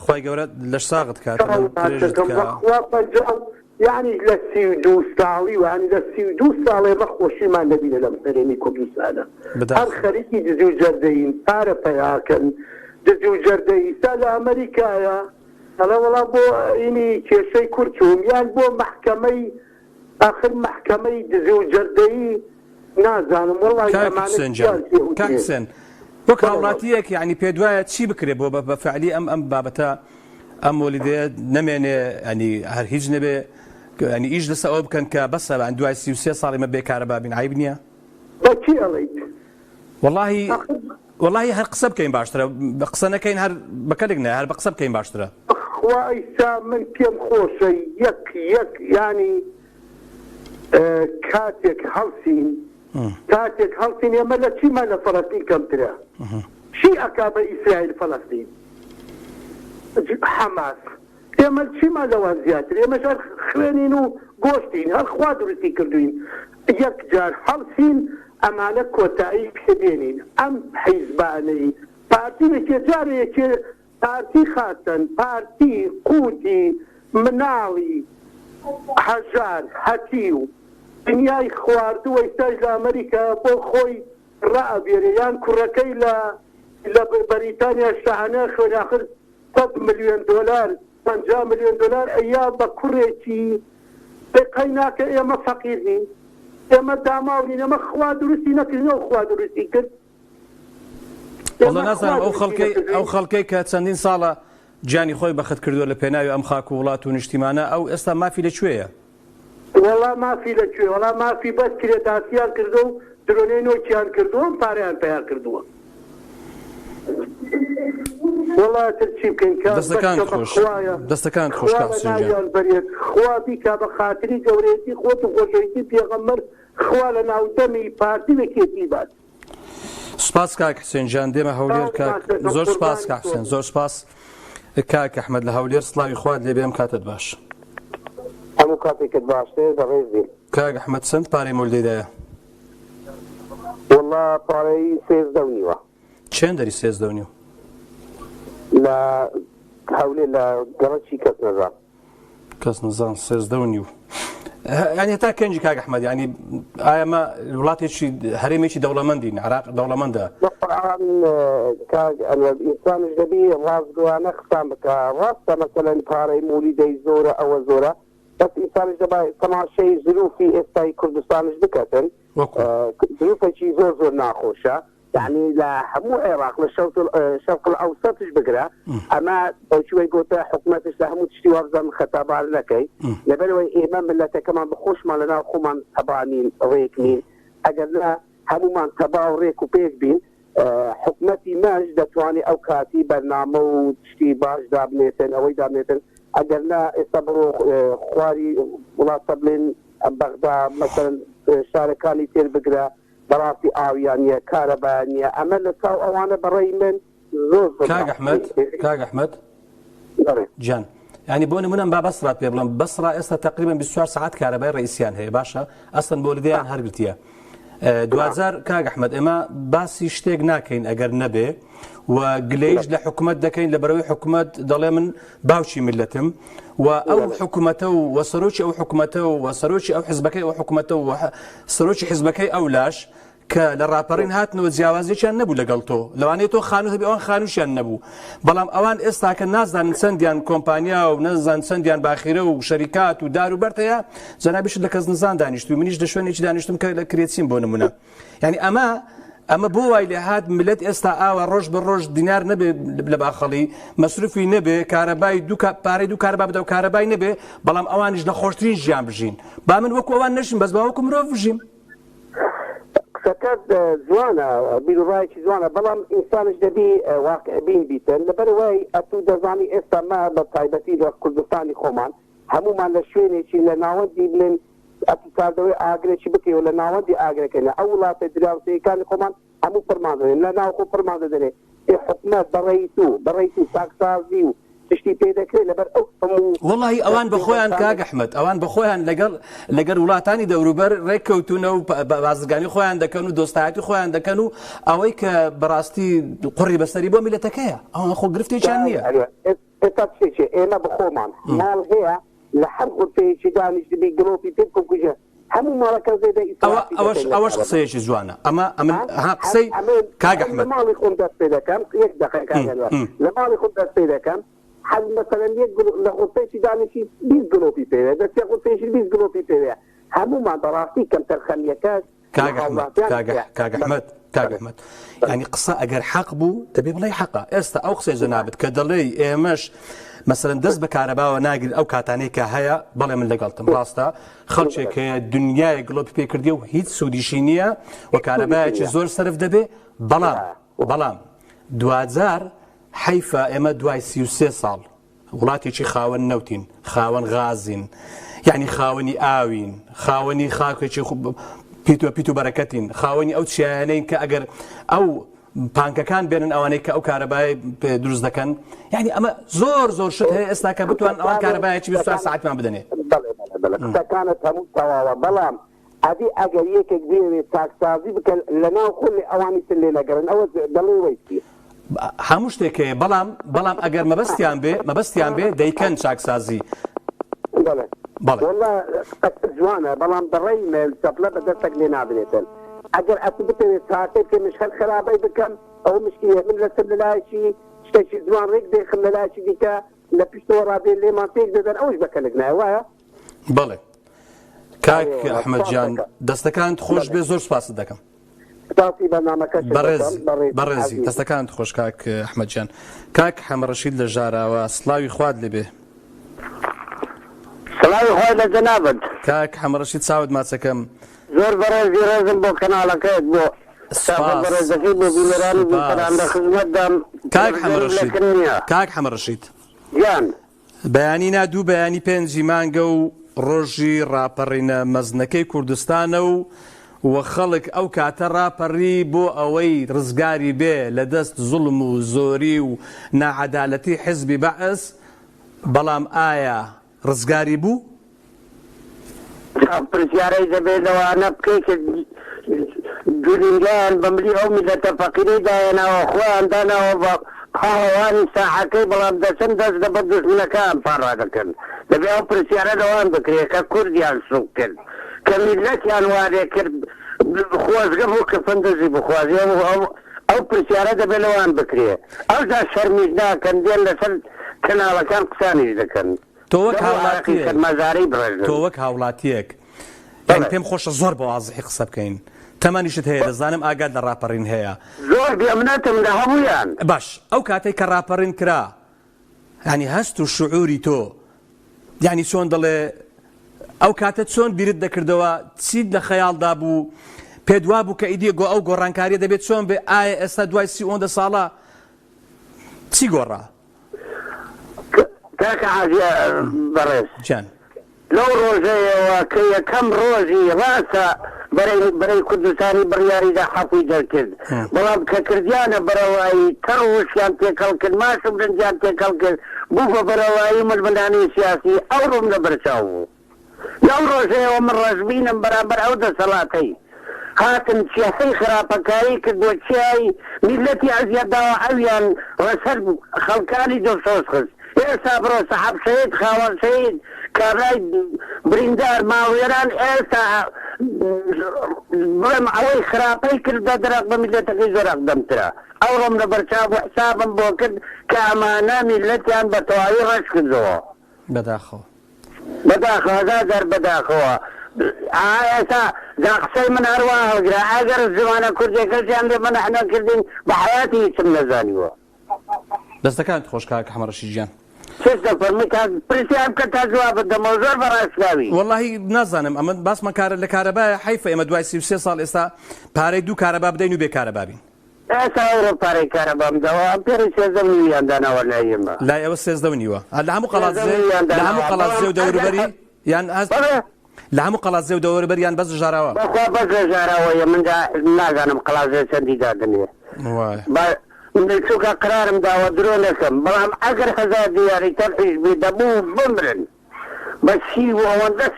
خی گەورە لەش ساغت کات یعنی لە 32 ساڵی وانی لە 32 ساڵێ مە خۆشیمان نەبینە لەم سەرێنی کوردستانە هەر خەریکی دزی و جەردەین پارە پەیاکەن دزی و جەردەی سا لە ئەمریکایە هەڵە وەڵا بۆ ئینی کێشەی کورتوم یان بۆ محکەمەی آخر محکەمەی دزی و جەردەی نازانم وەڵای کاکسن بۆ کاوڵاتیەک یعنی پێ دوایە چی بکرێ بۆ بەفعلی ئەم بابەتە ئەم وەلیدەیە نەمێنێ ینی هەر هیچ نەبێ ینی ئیش لەسە ئەوە بکەن کە بەسە ئەن دوای 33 ساڵی مە بێکارە بابین عیب نییە بەچی ئەڵێیت والله هەر قسە بکەین باشترە بە قسە نەکەین هەر بەکەلێک نە هەر بە قسە بکەین باشترە خوا ئیسا من پێم خۆشە یەک ینی کاتێک هەڵسین ئێمە لە چیمان لە فەڵەستین کەمترە چی ئەکا بە ئیسرائیل فەڵەستین حەماس ئێمە چیمان لەوان زیاتر ئێمەش هەر خوێنین و گۆشتین هەر خوا دروستی کردوین یەک جار هەڵسین ئەمانە کۆتایی پێدێنین ئەم حیزبانەی پارتیێکێ جارێکێ پارتی خاتن پارتی قوتی مناڵی هەژار هەتی و دنیای خواردووە ئێستاش لە ئەمریکا بۆ خۆی ڕائەبێنێ یان کوڕەکەی لە بەریتانیا شەهانە خوێن ئاخر 100 ملیۆن دۆلار 50 ملیۆن دۆلار ئەیا بە کوڕێکی قەی ناکە ئێمە فەقیر نین ئێمە داماوین ئەمە خوا دروستی نەکردنەوە خوا دروستی کرد وەڵا نازانم ئەو خەڵکەی کە چەندین ساڵە گیانی خۆی بەخت کردووە لە پێناوی ئەم خاک و وڵات و نیشتیمانە ئەو ئێستا مافی لەکوێیە وەڵا مافی لەکوێ وەڵا مافی بەس کرێتاسیان کردو و درۆنەی نۆکیان کردووە پارەیان پێیان کردووە وەڵاتر چی بکەین دەستەکان خۆش بەرێت خوا بیکا بە خاتری گەورەیەتی خۆت و خۆشەویستی پێغەمبەر خوا لە ناودەمی پارتی بەکێتی بات سپاس کاک حسێن جان دێمە هەولێر زۆر سپاس کاک حسێن زۆر سپاس کاک ئەحمەد لە هەولێر سڵاوی خوات لێ بێم کاتت باش هەموو کاتێکت باشتر بەڕێز بێ کاک ئەحمەد چەند پارەی مولدەیدایە وەڵا پارەی 13.5 چێندەری 13.5 لە هەولێر لە گەڕەکی کەس نەزان 13.5 ینی هێتا کەنجی کاک ئەحمەد ینی ئایا ئەمە وڵاتێکی هەرێمێکی دەوڵەمەندین عێراق دەوڵەمەندە ئینسانش دەبی ڕازگووانە قسان بکە ڕاستە مەسەلەن پارەی مولیدەی زۆرە ئەوە زۆرە بەس ئینسانش دەبای تەماشەی زروفی ئێستای کوردستانش بکەن زروفێکی زۆر ناخۆشە يعني لا حمو عراق للشرق الاوسطش بقرا اما شوي قلت حكومتش لهمو تشتي وابزا من خطابها لكي لبلوي امام ملته كمان بخوش مالنا خومان تبانين ريكنين اجلنا همو من تباو ريكو بيك بين حكومتي ماج دتواني اوقاتي برنامج تشتي باش دابنيتن او دابنيتن اجلنا استبرو خواري ولا صبلين بغداد مثلا شاركاني تير بقرا بەڕاستی ئاویانە کارەبایانە ئەمە لە چاو ئەوانە بەڕێی من زۆر کاک ئەحمەد جان ینی بۆ نمونەم با بەسڕات پێ بڵم بەسڕا ئێستا تقریبا 24 ساعت کارەبای ڕئیسیان هەیە باشە ئەستن بۆ لدەیان هەرگرتیە دوزار کاک ئەحمەد ئێمە باسی شتێک ناکەین ئەگەر نەبێ و گلەیش لە حکوومەت دەکەین لە بەرەوەی حکوومەت دەڵێ من باوکی ملەتم و ئەو حکوومەتە و سەرۆکی ئەو حکوومەتە و سەرۆکی ئەو حزبەکەی ئەو حکوومەتە و سەرۆکی حزبەکەی ئەو لاش کە لە ڕاپەڕین هاتنەوە جیاوازێکیان نەبوو لەگەڵ تۆ لەوانەیە تۆ خانوو هەبی ئەوان خانووشیان نەبوو بەڵام ئەوان ئێستا کە نازانن چەندیان کۆمپانیا و نەزان چەندیان باخیرە و شەریکات و دار و بەرتەیە جەنابیشت لە کەس نزان دانیشت و منیش لە شوێنێکی دانیشتم کە لە کرێچین بۆ نمونە یعنی ئەمە بۆ وای لێ هات ملت ئێستا ئاوە ڕۆژ بە ڕۆژ دینار نەبێ لە باخەڵی مەسروفی نەبێ کارەبای پارەی دوو کارەبا بدە و کارەبای نەبێ بەڵام ئەوانیش لە خۆشترین ژیان بژین با من وەکو ئەوان نەشین بەس باوەکو مرۆڤ بژیم قسەکەت جوانە بیرڕایەکی جوانە بەڵام ئینسانش دەبی واقعبین بیتن لەبەرەوەی ئەتوو دەزانی ئێستا ما بە تایبەتی لە کوردستانی خۆمان هەمومان لە شوێنێکی لە ناوەندی بڵێن ئەتیکاردەوەی ئاگرێکی بکەوە لە ناوەندی ئاگرەکەنە ئەو وڵاتە دراوسەکانی خۆمان هەموو فەرمان دەدەن لە ناو خۆ فەرمان دەدەنێ حکومەت بەڕێیت و ساکسازی و تشتي بيدك لبر والله ئەوان بەخۆیان کاک ئەحمەد ئەوان بەخۆیان لەگەر وڵاتانی دەوروبەر ڕێککەوتونە و بازرگانی خۆیان دەکەن و دۆستایەتی خۆیان دەکەن و ئەوەی کە بەڕاستی قوڕی بەسەری بۆ میلەتەکەیە ئەوان خۆ گرفتێکیان نییە ئێمە بخۆمان ماڵ هەیە لە هەر قورتەیەکی دانیش دەبێ گڵۆپی پێ بکوژە هەموو ماڵەکە ئەوەش قسەیەکی جوانە ئەمە قسەی کاک ئەحمەد ماڵی خۆم دەست پێ دەکەم یەک دقیقە لە ماڵی خۆم دەست پێ دەکەم حەز مەسەلەن یەک لە قورتەیەکی دانیشی 20 گڵۆپی پێوێ دەستێ قورتەیەکی 20 گڵۆپی پێوێ هەموومان بەڕاستی کەم تەرخەمیەکەس کاک ئەحمەد ینی قسە ئەگەر حەق بوو دەبێ بڵێ حەقە ئێستا ئەو قسەی جەنابەت کە دەڵێ ئێمەش مەسەلەن دەست بە کارەباوە ناگرێت ئەو کاتانەی کە هەیە بەڵێ من لەگەڵتم ڕاستە خەڵکێک هەیە دنیای گڵۆپی پێکردی و هیچ سوودیشی نییە و کارەبایەکی زۆر سەرف دەبێ بەڵام دوجار حیفە ئێمە دوای 33 ساڵ وڵاتێکی خاوەن نەوتین خاوەن غازین یعنی خاوەنی ئاوین خاوەنی خاکێکی پیت و بەرەکەتین خاوەنی ئەو چیانەین کە ئەگەر ئەو پانکەکان بێنن ئەوانەی کە ئەو کارەبای دروست دەکەن یعنی ئەمە زۆر شت هەیە ئێستا کە بتوان ئەوان کارەبایەکی 24 ساعتمان بدەنێ قسەکانت هەموو تەواوە بەڵام ئەدی ئەگەر یەکێک بێوێت تاکسازی بکەن لەناو خۆی ئەوانی تر لێ نەگەڕن ئەوە دەڵێ وەیستی هەموو شتێکەیە بەڵام ئەگەر مەبەستیان بێ دەیکەن چاکسازی والله جوانە بەڵام بەڕێی چەپلە بە دەستێک لێ نابرێتن ئەگەر ئەت بتەوێت ساعتێک پێ مشکل خراپەی بکەم ئەو مشکلە من لەسەر لەلایەکی شتێکی جوان ڕێک دێخم لەلایەکی دیکە لە پشتەوە ڕابێ لێمان پێک دەدەن ئەوش بەکەلک نایە وایە بەڵێ کاک ئەحمەد جان دەستەکانت خۆش بێ زۆر سپاست دەکەم بەڕێزی دەستەکانت خۆش کاک ئەحمەد جان کاک حەمەڕەشید لە ژاراوە سڵاوی خوارد لێبێ سڵاوی خوارد لە جەنابەت کاک حەمەڕەشید چاوت ماچەکەم زۆر بەڕێزی ڕێزم بۆ کەناڵەکەت بۆ بەڕێزەکەی بۆ بیلێرانی بەران لە خزمەتدام کاک حەمەڕەشید گیان بەیانینا دوو بەیانی پێنجی مانگە و ڕۆژی ڕاپەڕینە مەزنەکەی کوردستانە و خەڵک ئەو کاتە ڕاپەڕی بۆ ئەوەی ڕزگاری بێ لە دەست زوڵم و زۆری و ناعەدالەتی حیزبی بەعس بەڵام ئایا ڕزگاری بوو؟ پرسیارەی دەبێتەوەوانە بکەیت دوورینگیان بەمری ئەو میلەتە فەقیری داێناوە خۆیان داناوە بە هاوانی ساحەکەی بەڵام دەچەند دەست دەبە دوژمنەکان پاڕا دەکەن دەبێ ئەو پرسیارە دەوان بکرێت کە کوردیان سوق کرد کە میلەتیان وارێ کرد خۆزگە بوو کە فەندەزی بخوازی ئەو پرسیارە دەبێ لەوان بکرێ ئەودا شەرمیز ناکەن دێن لەسەر کەناڵەکان قسانیش دەکەن تۆ وەک هاوڵاتیەک یعنی پێم خۆشە زۆر بە وازحی قسە بکەین تەمەنیشت هەیە دەزانم ئاگات لە ڕاپەڕین هەیە زۆر بێمنەتم لە هەموویان باش ئەو کاتێک کە ڕاپەڕین کرا ینی هەست و شعوری تۆ یعنی چۆن دەڵێ ئەو کاتە چۆن بیرت دەکردەوە چیت لە خەیاڵدا بوو پێدوا بوو کە ئیدی گۆ ئەو گۆڕانکاریە دەبێت چۆن بێ ئایا ئێستا دوای 30 ساڵە چی گۆڕا؟ کاکە حاجی بەڕێز جان لەو ڕۆژەیەوە کە یەکەم ڕۆژی ڕاستە بەرەی کوردستانی بڕیاریدا حەفوی دەرکرد بەڵام کە کردیانە بەرەوایی تەڕ وشیان تێکەڵ کرد ماش و برنجیان تێکەڵ کرد بوو بە بەرەوایی ململانی سیاسی ئەو ڕوم لە بەرچاو بوو لەو ڕۆژەیەوە من ڕەشبینم بەرامبەر ئەو دەسەڵاتەی هاتن چیاسەی خراپەکاری کردووە چیایی میلەتی ئەزیەتداوە ئەویان ڕەسەر خەڵکانی دڵسۆز خست ئێستا بڕۆ سەحەب شەید خاوەن شەید کابرای بریندار ماوێران ئێستا بڵێم ئەوەی خراپەی کردە دەرەق بە میلەتەکەی زۆر ئەقدەمترە ئەو ڕۆم لە بەرچاو بۆ حسابم بۆ کرد کە ئەمانە میلەتیان بە تەواوی ڕەش کردەوە بەداخەوە هەزار بەداخەوە ئێستا دا قسەی من هەروە هەڵگرا ئەگەر زمانە کوردێکەکەیان لێ مەنەحنە کردین بە حیاتی هیچم نەزانیوە دەستەکانت خۆش کاک حەمەڕەشید جان پرسیار بکە تا جوابت دەمەوە زۆر بەڕاستکاوی وەڵڵاهی نازانم ئەمە باسمە کارە لە کارەبایە حیفە ئێمە دوای 33 ساڵ ئێستا پارەی دوو کارەبا بدەین و بێ کارەبا بین ئێستا ئەوڕۆ پارەی کارەبام دەوە پێری 13 میلیۆن داناوە لای ئێمە لای ئەوە 13 نیوە لە هەموو قەڵاتزێ و دەوروبەری یان هەست لە هەموو قەڵاتزێ و دەوروبەریان بەس ژاراوە بەخوا بەس لە ژاراوەیە من نازانم قەڵاتزێ چەندی دادنێ چووکە قرارم داوە درۆ نەکەم بەڵام ئەگەر هەزار دیاری تەرفیش بێ دەبوو بمرن بە 30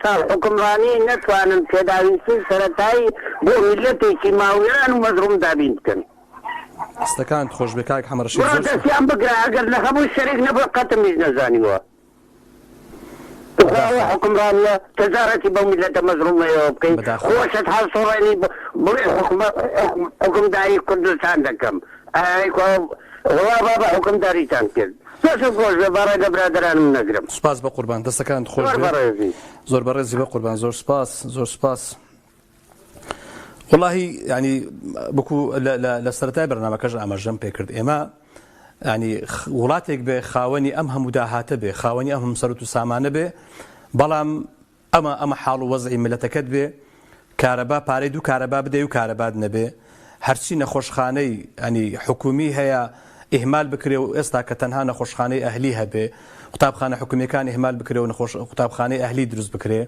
ساڵ حکمڕانی نەتوانن پێداویستی سەرەتایی بۆ میلەتێکی ماوەیان و مەزروم دابین بکەن دەستەکان خۆش بێ کاک حەمەڕەشید دەستیان بگرە ئەگەر لە هەموو شەریک نەبوو قەتمیش نەزانیوە حکمڕانیە تەجارەتی بەو میلەتە مەزرومەوە بکەین خۆشت هەڵسوڕێنی بڵێ حکمداری کوردستان دەکەم وڵا بابا حکمداریتان کرد خۆش بێ بەڕێ لە برادرانم نەگرم سوپاس بە قوربان دەستەکان خۆش زۆر بەڕێزی بە قوربان زۆر سوپاس واللهی ینی بکو لە سەرەتای بەرنامەکەش ئاماژەم پێ کرد ئێمە ینی وڵاتێک بێ خاوەنی ئەم هەموو داهاتە بێ خاوەنی ئەم هەموو سەرەت و سامانە بێ بەڵام ئەمە حاڵ و وەزعی ملەتەکەت بێ کارەبا پارەی دوو کارەبا بدەی و کارەبات نەبێ هەرچی نەخۆشخانەی ینی حکومی هەیە ئیهمال بکرێ و ئێستا کە تەنها نەخۆشخانەی ئەهلی هەبێ قوتابخانە حکومیەکان ئیهمال بکرێ و قوتابخانەی ئەهلی دروست بکرێ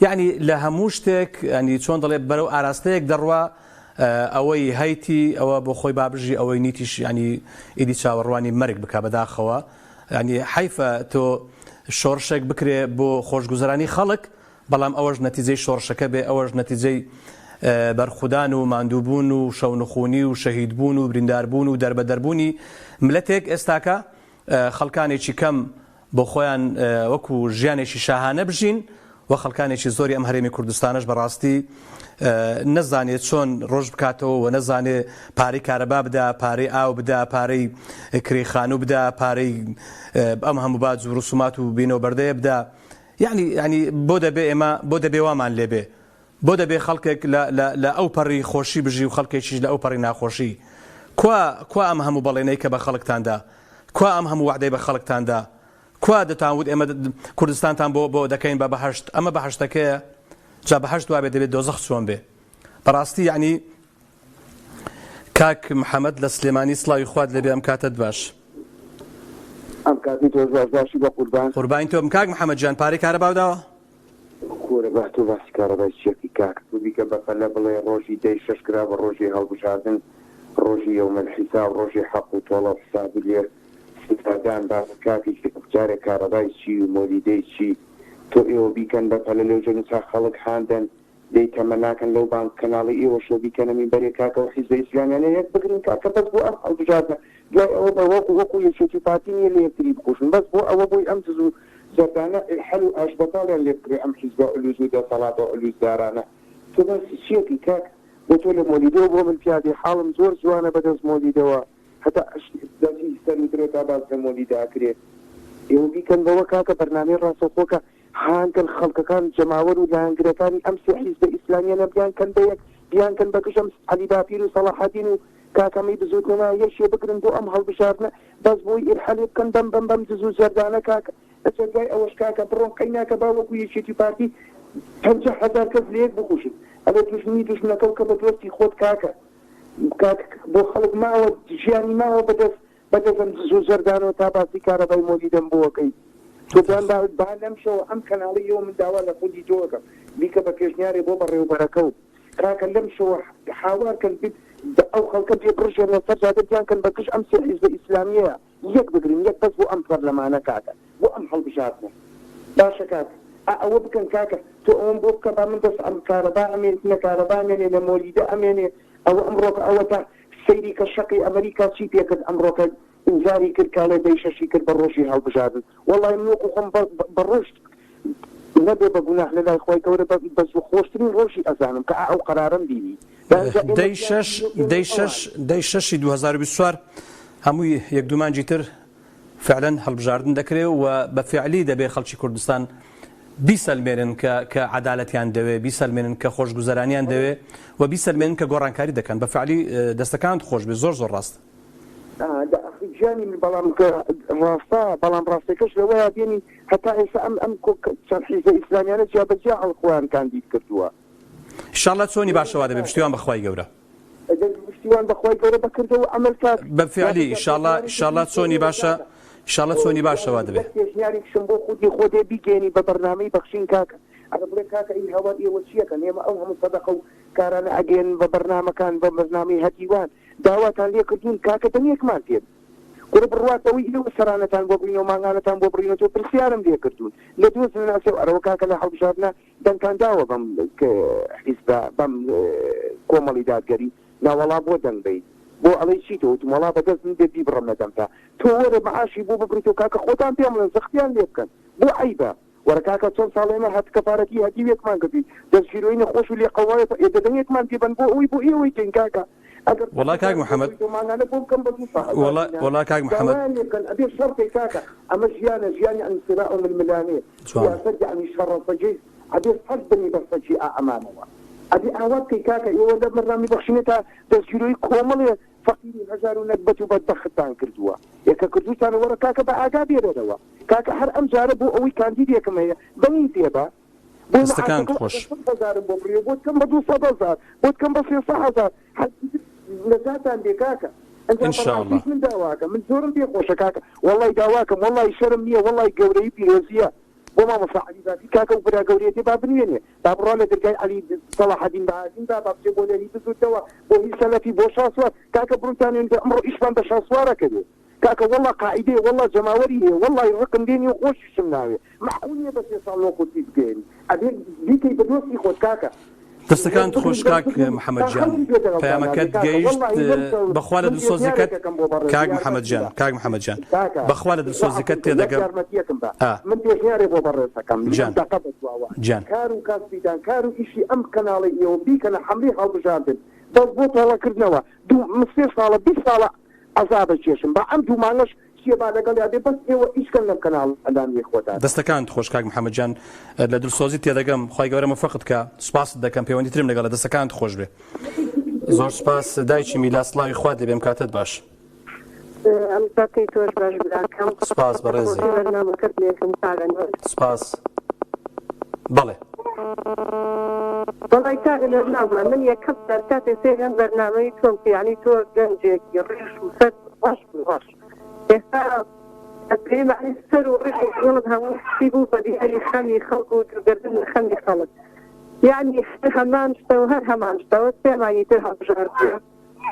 یعنی لە هەموو شتێک ینی چۆن دەڵێ بەرەو ئاراستەیەک دەڕوا ئەوەی هەیتی ئەوە بۆ خۆی بابژی ئەوەی نیتیش ینی ئیدی چاوەڕوانی مەرگ بک بەداخەوە ینی حیفە تۆ شۆڕشێک بکرێ بۆ خۆشگوزەرانی خەڵک بەڵام ئەوەش نەتیجەی شۆڕشەکە بێ ئەوەش نەتیجەی بەرخودان و ماندووبوون و شەونخوونی و شەهیدبوون و برینداربوون و دەربەدەربوونی ملەتێک ئێستاکە خەڵکانێکی کەم بۆ خۆیان وەکو ژیانێکی شاهانە بژین و خەڵکانێکی زۆری ئەم هەرێمی کوردستانش بەڕاستی نەزانێت چۆن ڕۆژ بکاتەوە و نەزانێت پارەی کارەبا بدا پارەی ئاو بدا پارەی کرێخانوو بدا پارەی ئەم هەموو باج و ڕسومات و بینەوە بەردەیە بدا یعنی بۆ دەبێ ئێمە بۆ دەبێ وامان لێبێ بۆ دەبێ خەڵکێک لە ئەو پەڕی خۆشی بژی و خەڵکێکیش لە ئەو پەڕی ناخۆشی کوا ئەم هەموو بەڵێنەی کە بە خەڵکتاندا کوا ئەم هەموو وعدەی بە خەڵکتاندا کوا دەتانوت ئێمە کوردستانتان بۆ دەکەین بە بەهەشت ئەمە بەهەشتەکەیە جا بەهەشت وابێ دەبێت دۆزەخ چۆن بێ بەڕاستی یعنی کاک محەممەد لە سلێمانی سڵاوی خوات لەبێ ئەم کاتت باش ئەم کاتی تۆزاشی بە قوربانی تۆ کاک محەممەد جان پارەی کارەباوداوە کۆرە با تۆ باسی کارەبای چێکی کاک بیکە بەپەلە بڵێ ڕۆژی دەی شەش کرا بە ڕۆژی هەڵبژاردن ڕۆژی یەومەلحیساب ڕۆژی حەق و تۆڵە حسابی لێ سیدادان با کاکێکی جارێک کارەبای چی و مۆلیدەی چی تۆ ئێوە بیکەن بەپەلە لەو جەنوسا خەڵک هاندن دەی تەمە ناکەن لەو بانک کەناڵی ئێوە شۆ بیکەنەمی بەرێ کاکە و حیزبە ئیسلامیانە یەک بگرن کاکە بەس بۆ ئەم هەڵبژاردنە دوای ئەوە بە وەکو یەکێتی پارتی نیە لە یەکتری بکوشن بەس بۆ ئەوە بۆی ئەم دز و زەردانە حەل و ئاشبەتاڵیان لێ بکرێ ئەم حیزبە ئەلوز و دەسەڵاتە و ئەلوزدارانە تۆ باسی چیەکی کاک بۆ تۆ لە مۆلیدەوە بۆ من پیادی حاڵم زۆر جوانە بەدەست مۆلیدەوە هەتا دەستی سەر درێتا باز لە مۆلیداکرێت ئێوە بیکەن بەوە کاکە بەرنامەی ڕاستەخۆکە هانکن خەڵکەکان جەماوەر و لاهنگرەکانی ئەم سێ حیزبە ئیسلامیانە بیانکەن بەیەک بیانکەن بەکشەم عەلی باپیر و سەڵاحەدین و کاکەمەی بزوتنەوە یەشێ بگرن بۆ ئەم هەڵبژاردنە بەس بۆی ئیرحەلی بکەن بەم دز و زەردانە کاکە ئەچە دوای ئەوەش کاکە بڕۆن قەیناکە با وەکو یەکێتی پارتی 50,000 کەس لە یەک بکوشن ئەبێ دوشمنەکە بکە بە دۆستی خۆت کاکە بۆ خەڵک ماوە ژیانی ماوە بەدەستم زوو زەردانەوە تا باسی کارەبای مۆلیدەم بۆەکەی تۆیان با لەم شەوە ئەم کەناڵی ئێوە من داوا لە خودی تۆەکەم بیکە بە پێشنیارێ بۆ بەڕێوەبەرەکە و کاکە لەم شەوە هاوارکەن ئەو خەڵکە پێ بڕژێن لەسەر جادە بیانکەن بەکەش ئەم سێ حیزبە ئیسلامیەیە یەک بگرین یەک بەس بۆ ئەم پەرلەمانە کاکە بۆ ئەم هەڵبژاردنە باشە کاکە ئەوە بکەن کاکە تۆ ئەوم بۆ بکە با من دەست ئەم کارەبا ئەمێنێت لە کارەبا ئەمێنێ لە مۆلیدە ئەمێنێ ئەوە ئەمڕۆکە ئەوە تا سەیری کە شەقی ئەمریکا چی پێکرد ئەمڕۆکە ئینجاری کرد کاڵێ دەیشەشی کرد بە ڕۆژی هەڵبژاردن وەڵای من وەکو خۆم بە ڕۆژت نەبێ بە گوناح لە لای خۆی گەورە بەس خۆشترین ڕۆژی ئەزانم کە ئەو قەرارەم بینی دەی شەشی 2024 هەمووی یەک دوو مانجی تر فعلەن هەڵبژاردن دەکرێت و بە فعلی دەبێ خەڵکی کوردستان بیسەلمێنن کە عەدالەتیان دەوێ بیسەلمێنن کە خۆشگوزەرانیان دەوێ و بیسەلمێنن کە گۆڕانکاری دەکەن بە فعلی دەستەکان خۆش بێ زۆر ڕاستە جانی من بەڵام ڕاستە بەڵام ڕاستەکەش لەوەیە بێنی هەتا ئێستا ئەم چەند حیزبە ئیسلامیانە جیابەجیا هەڵخۆیان کاندید کردووە ئینشاڵڵا چۆنی باشەوا دەبێ پشتیوان بەخوای گەورە پشتیوان بەخوای گەورە بەکردەوە ئەمەل کات بە فعلی ئینشاڵڵا چۆنی باشە ئینشاڵڵا چۆنی باشەوا دەبێت پێشنیاریشم بۆ خودی خۆدێ بیگەێنی بە بەرنامەی بەخشین کاکە ئەگە بڵێ کاکە ئین هەوا ئێوە چیەکەن ئێمە ئەو هەموو سەدەقە و کارانە ئەگەن بە بەرنامەکان بە بەرنامەی هەتیوان داواتان لێ کردوون کاکە دەنگێکمان پێ وەرە بڕواتەوەی ئێوە سەرانەتان بۆ بڕین و ماگانەتان بۆ بڕینەوە پرسیارم لێ کردوون لە دۆست ناسێ و ئەرەوە کاکە لە هەڵبژاردنە دەنگتان داوە بەم حیزبە بەم کۆمەڵی دادگەری ناوەڵا بۆ دەنگ بێت بۆ ئەڵەی چیتەوە وتمەڵا بەدەست من دێ بیبڕم لەدەمتا تۆ وەرە مەعاشی بۆ ببریتەوە کاکە خۆتان پێم بڵێن سەختیان لێ بکەن بۆ عیبە وەرە کاکە چۆن ساڵێمە هات کەفارەتی هەتیوێکمان کردی دەستگیرۆی نەخۆش و لێ قەوایە دەدەنگێکمان پێبەن بۆ ئەوەی بۆ ئێوەی کەین کاکە والله كاك محمد والله كاك محمد أبي شرطي كاكا أما جياني عن سراء من الملانية سجع عن شر الصجيس أبي صدني بالصجيء أمامه أبي أوقي كاكا يولد من رامي بخشنتها دسجلوي كومل فقيري هزار نكبة بدخلتان كردوا يكا كردوستان ورا كاكا بأعقابي ردوا كاكا هر أمجار بو أوي كان دي كما هي بني فيها استكان خوش بود كم بدو 100,000 بود كم بس 100,000 لذاتان دي كاكا ان شاء الله من دواكم من زورم بي خوشا كاكا والله دواكم والله شرم نيه والله قوري بيروزيه وما مصاحبي ذاتي كاكا وبرا قوري دي بابنيني بابرالة درقاي علي صلاح الدين بعدين باب جيبوا لي بزود دوا بو هي سلفي بو شاسوار كاكا برونتاني انت امر ايشبان بشاسوارا كده كاكا والله قاعدة والله جماوري والله الرقم ديني وخوش شمناوي محقوني بس يصالو قدي بقين ابي ديكي بدوسي خود كاكا دەستەکان خۆش کاک محەممەد جان پەیامەکەت گەیشت بەخوا لە دڵسۆزیەکەت کاک محەممەد جان کاک محەممەد جان بەخوا لە دڵسۆزیەکەت تێدەگەم من پێشنیارێ بۆ بەڕێزەکەم جان کار و کاسبیدان کار و ئیشی ئەم کەناڵی ئێوە بیکەنە حملی هەڵبژاردن دەست بۆ تۆڵەکردنەوە دوو ساڵە 20 ساڵە عەزابە چێشم بە ئەم دوو مانگەش بس ئێوە ئیشکەن لەم کەناڵ ئەدامی خۆتان دەستەکان خۆش کاک محەممەد جان لە دڵسۆزی تێدەگەم خی گەورە مەفەقت کە سوپاست دەکەم پەیوەندی ترم لەگەڵ دەستەکانت خۆش بێ زۆر سوپاس دایکی میلاسڵاوی خوا دەبێم کاتت باش سپاس بەڕێزی سپاس بەڵێ والله كان البرنامج من يكبر كاتي سيغن برنامج تون يعني تو جنجك يريش وسد واش الكريم عليه السر وريح يولدها ويسيبوا بدي خلي خلقوا وتقدر خلي خلق يعني همان اشتوا همان اشتوا سمع يترها بجار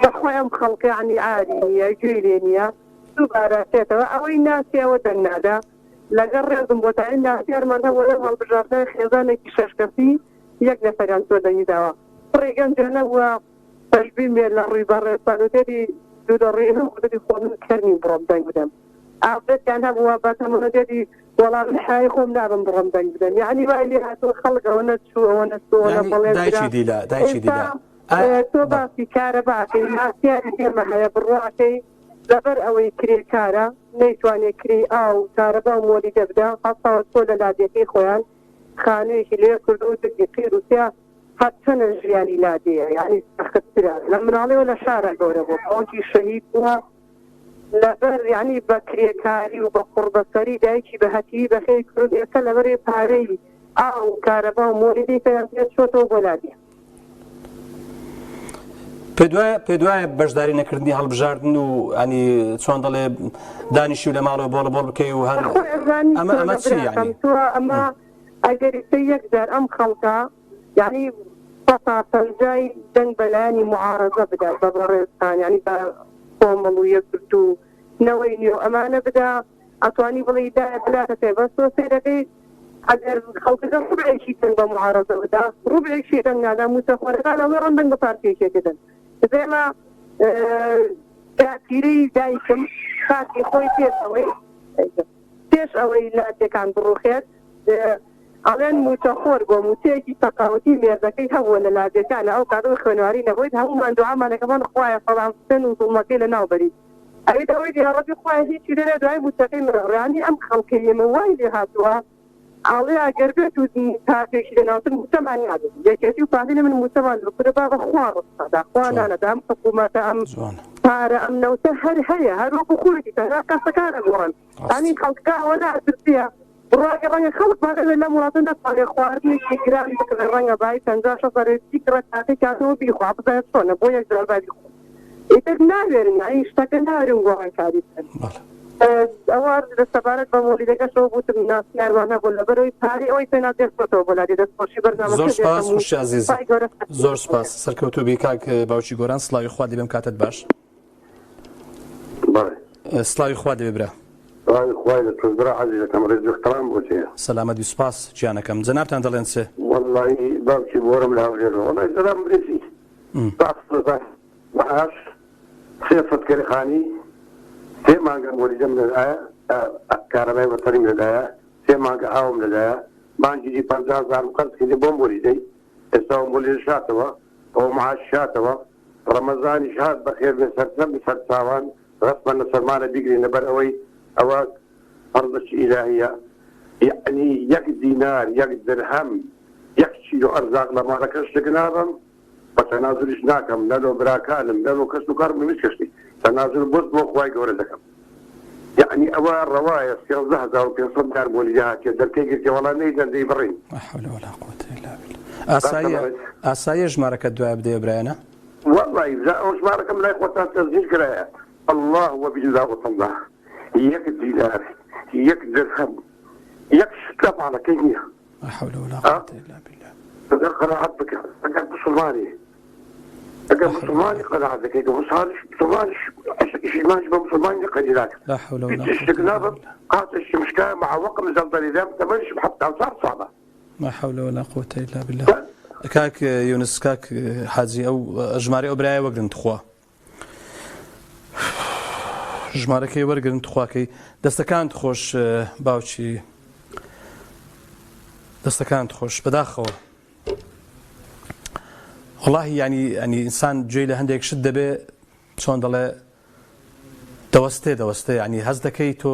بخويا خلق يعني عادي يجيلينيا سباراتها او الناس يا ودنا لقررهم وتعينا سير من هو له بجار خزانه كشكفي يك نفران سوداني دوا ريغان جنا و تشبيه من الريبار صارتي دوريهم ودي خون كرني برمضان قدام عبد كان هو باتمنى دي والله الحايخهم نعم برمضان قدام يعني ما اللي هاتوا خلق ونسو ولا دايشي ديلا توبا في كهرباء في ناسيا ما هي بروحتي زبر او يكري كارا نيتوان يكري او كهرباء مولي دبدا خاصه وصول لاديكي خوان خانه اللي كردو تدقيق روسيا حتى نجياني لادي يعني اخذتها لما عليه ولا شارع قوربو اوتي شهيد بها لبر يعني بكري كاري وبقرب سري دايكي بهتي بخير كرد يكلا بري باري او كهرباء ومولدي فيها شوتو بولادي پێدوایە بەشداری نەکردنی هەڵبژاردن و ینی چۆن دەڵێ دانیشی و لە ماڵەوە بۆڵ بکەی و هەر ئەمە چی یعنی ئەمە ئەگەر یەکجار ئەم خەڵکە یعنی بەساتەنجای دەنگ بەلایانی معارەزە بدات بە بەڕێزستان یعنی بە کۆمەڵ و یەکگرت و نەوەی نیو ئەمانە بدا ئەتوانی بڵێ دایە بلاتە پێ بەس تۆ سێرەکەی ئەگەر خەڵکەکە ڕوبعێکی دەنگ بە معارەزە بدا ڕوبعێکی دەنگ نادا موسەخۆرەکان ئەوێ ڕەن دەنگ بە پارتیەکێکدن زێمە داگیری دایکم کاتی خۆی پێش ئەوەی لاتێکان بڕوخێت ئەڵێن موچەخۆر بۆ موچەیەکی تەقاوەتی مێردەکەی هەبووە لە لادەکانە ئەو کاتەوە خوێنواری نەبوویت هەمومان دوعامانەکەمان خوایە فەڵام بستن و زوڵمەکەی لە ناوبەریت ئەوەی دەوەی دیارەبی خوایە هیچی لێرە دوای موچەکەی مرڕیانی ئەم خەڵکەی ئێمە وای لێ هاتووە ئاڵێ ئەگەر بێت و تاکێکی لەناوتر موچەمان یادێت یەکێتی و پاهی لە من موچەمان بکرە با بە خوا ڕستەدا خوا دانەدا ئەم حکوومەتە ئەم پارە ئەم نەوتە هەر هەیە هەر وەکو خۆیەتی تەنها کەسەکانە گۆڕن ئەنی خەڵکەکە ئەوە ناترسیە ڕاگە ڕەنگە خەڵک باشە لە وڵاتە دەتوانێت خواردنێکی گرانی بکرێت ڕەنگە بای 50 کڕەت تاکەی کاتەوە بیخوا بزانێت چۆنە بۆ یەک جار بای بیخۆ ئیتر ناوێرن یعنی شتەکە ناوێرن گۆڕانکاری بکەن ئەوە دەستەبارەت بە مۆلیدەکەشەوە بوتم ناسیاروانە بۆ لە بەرەوەی پارەی ئەوەی پێ نادێتەوە بۆلادی دەستخۆشی بەرنامە زۆر سپاس خوشی عزیز زۆر سپاس سەرکەوتوبی کاک باوکی گۆران سڵاوی خوا دەبێم کاتت باش سڵاوی خوا دەبێ برا خوای لە تۆزرا عەزیزەکەم ڕێز احترام بۆ تێ سەلامەت و سپاس گیانەکەم جەنابتان دەڵێن چێ وەڵڵاهی باوکی بۆرم لە هەولێرەوە وەڵڵاهی سەلام برێسی معاش سێ فتکەریخانی سێ مانگە مۆلیدەم لەدایە کارەبای وەتەنیم لەدایە سێ مانگە ئاوم لەدایە مانگی 50,000 قەرز کردی بۆ مۆلیدەی ئێستا مۆلیدە شاتەوە ئەو معاش شاتەوە ڕەمەزانی شات بەخێر بێ سەرسەم سەر چاوان ڕسمە لەسەرمانە بیگرین لەبەر ئەوەی ئەوە فەرضی ئیلاهیە یعنی 1 دینار 1 درهم 1 کیلۆ ئەرزاق لە ماڵەکەش نابم بە تەنازولیش ناکەم لەلۆ براکانم لەلۆ کەس و کارم هیچ کەشتی تەنازول بۆ خوای گەورە دەکەم یعنی ئەوە ڕەوایە 13500 دار مۆلیدە هاتیە دەرکەی گرتێ وەڵام نەیدەن دەی بڕین ئاساییە ژمارەکە دوای بدەیە برایانە وەڵڵاهی ئەو ژمارەکەم لای خۆتان تەسجیل کرایە الله وبالله والله 1 دینار 1 درهم 1 شتە ماڵەکەی نییە لا حول ولا قوة إلا بالله ئەگەر قەناعەت بکە ئەگەر مسلمانی قەناعەت دەکەیت مسلمانیش ئیشمانش بە مسلمانی قەدیراکە لا حول ولا قوة شتێک نابم قاتش مشكلة مع وقم زلطري دام تمنش بحط أوصار صعبة لا حول ولا قوة إلا بالله كاك يونس كاك حاجي أو جماري أو براي وقرن تخوا ژمارەکەی وەرگرن تخواکەی دەستەکانت خۆش باوکی دەستەکانت خۆش بەداخەوە وەڵاهی ینی ئینسان گوێی لە هەندێک شت دەبێ چۆن دەڵێ دەوەستێ ینی هەز دەکەی تۆ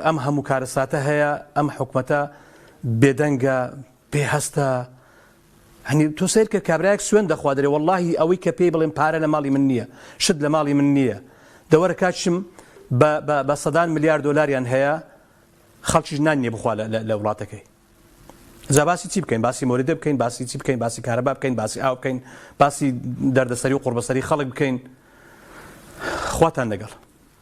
ئەم هەموو کارەساتە هەیە ئەم حکومەتە بێدەنگە بێهەستە هەنی تۆ سیر کە کابراایەک سوێن دەخوا دەرێ وەڵاهی ئەوەی کە پێی بڵێن پارە لە ماڵی من نییە شت لە ماڵی من نییە دەوەرە کاتشم بە 100 ملیار دۆلاریان هەیە خەڵکیش نانیە بخوا لە وڵاتەکەی جا باسی چی بکەین باسی مۆریدە بکەین باسی چی بکەین باسی کارەبا بکەین باسی ئاو بکەین باسی دەردەسەری و قوربەسەری خەڵک بکەین خواتان لەگەڵ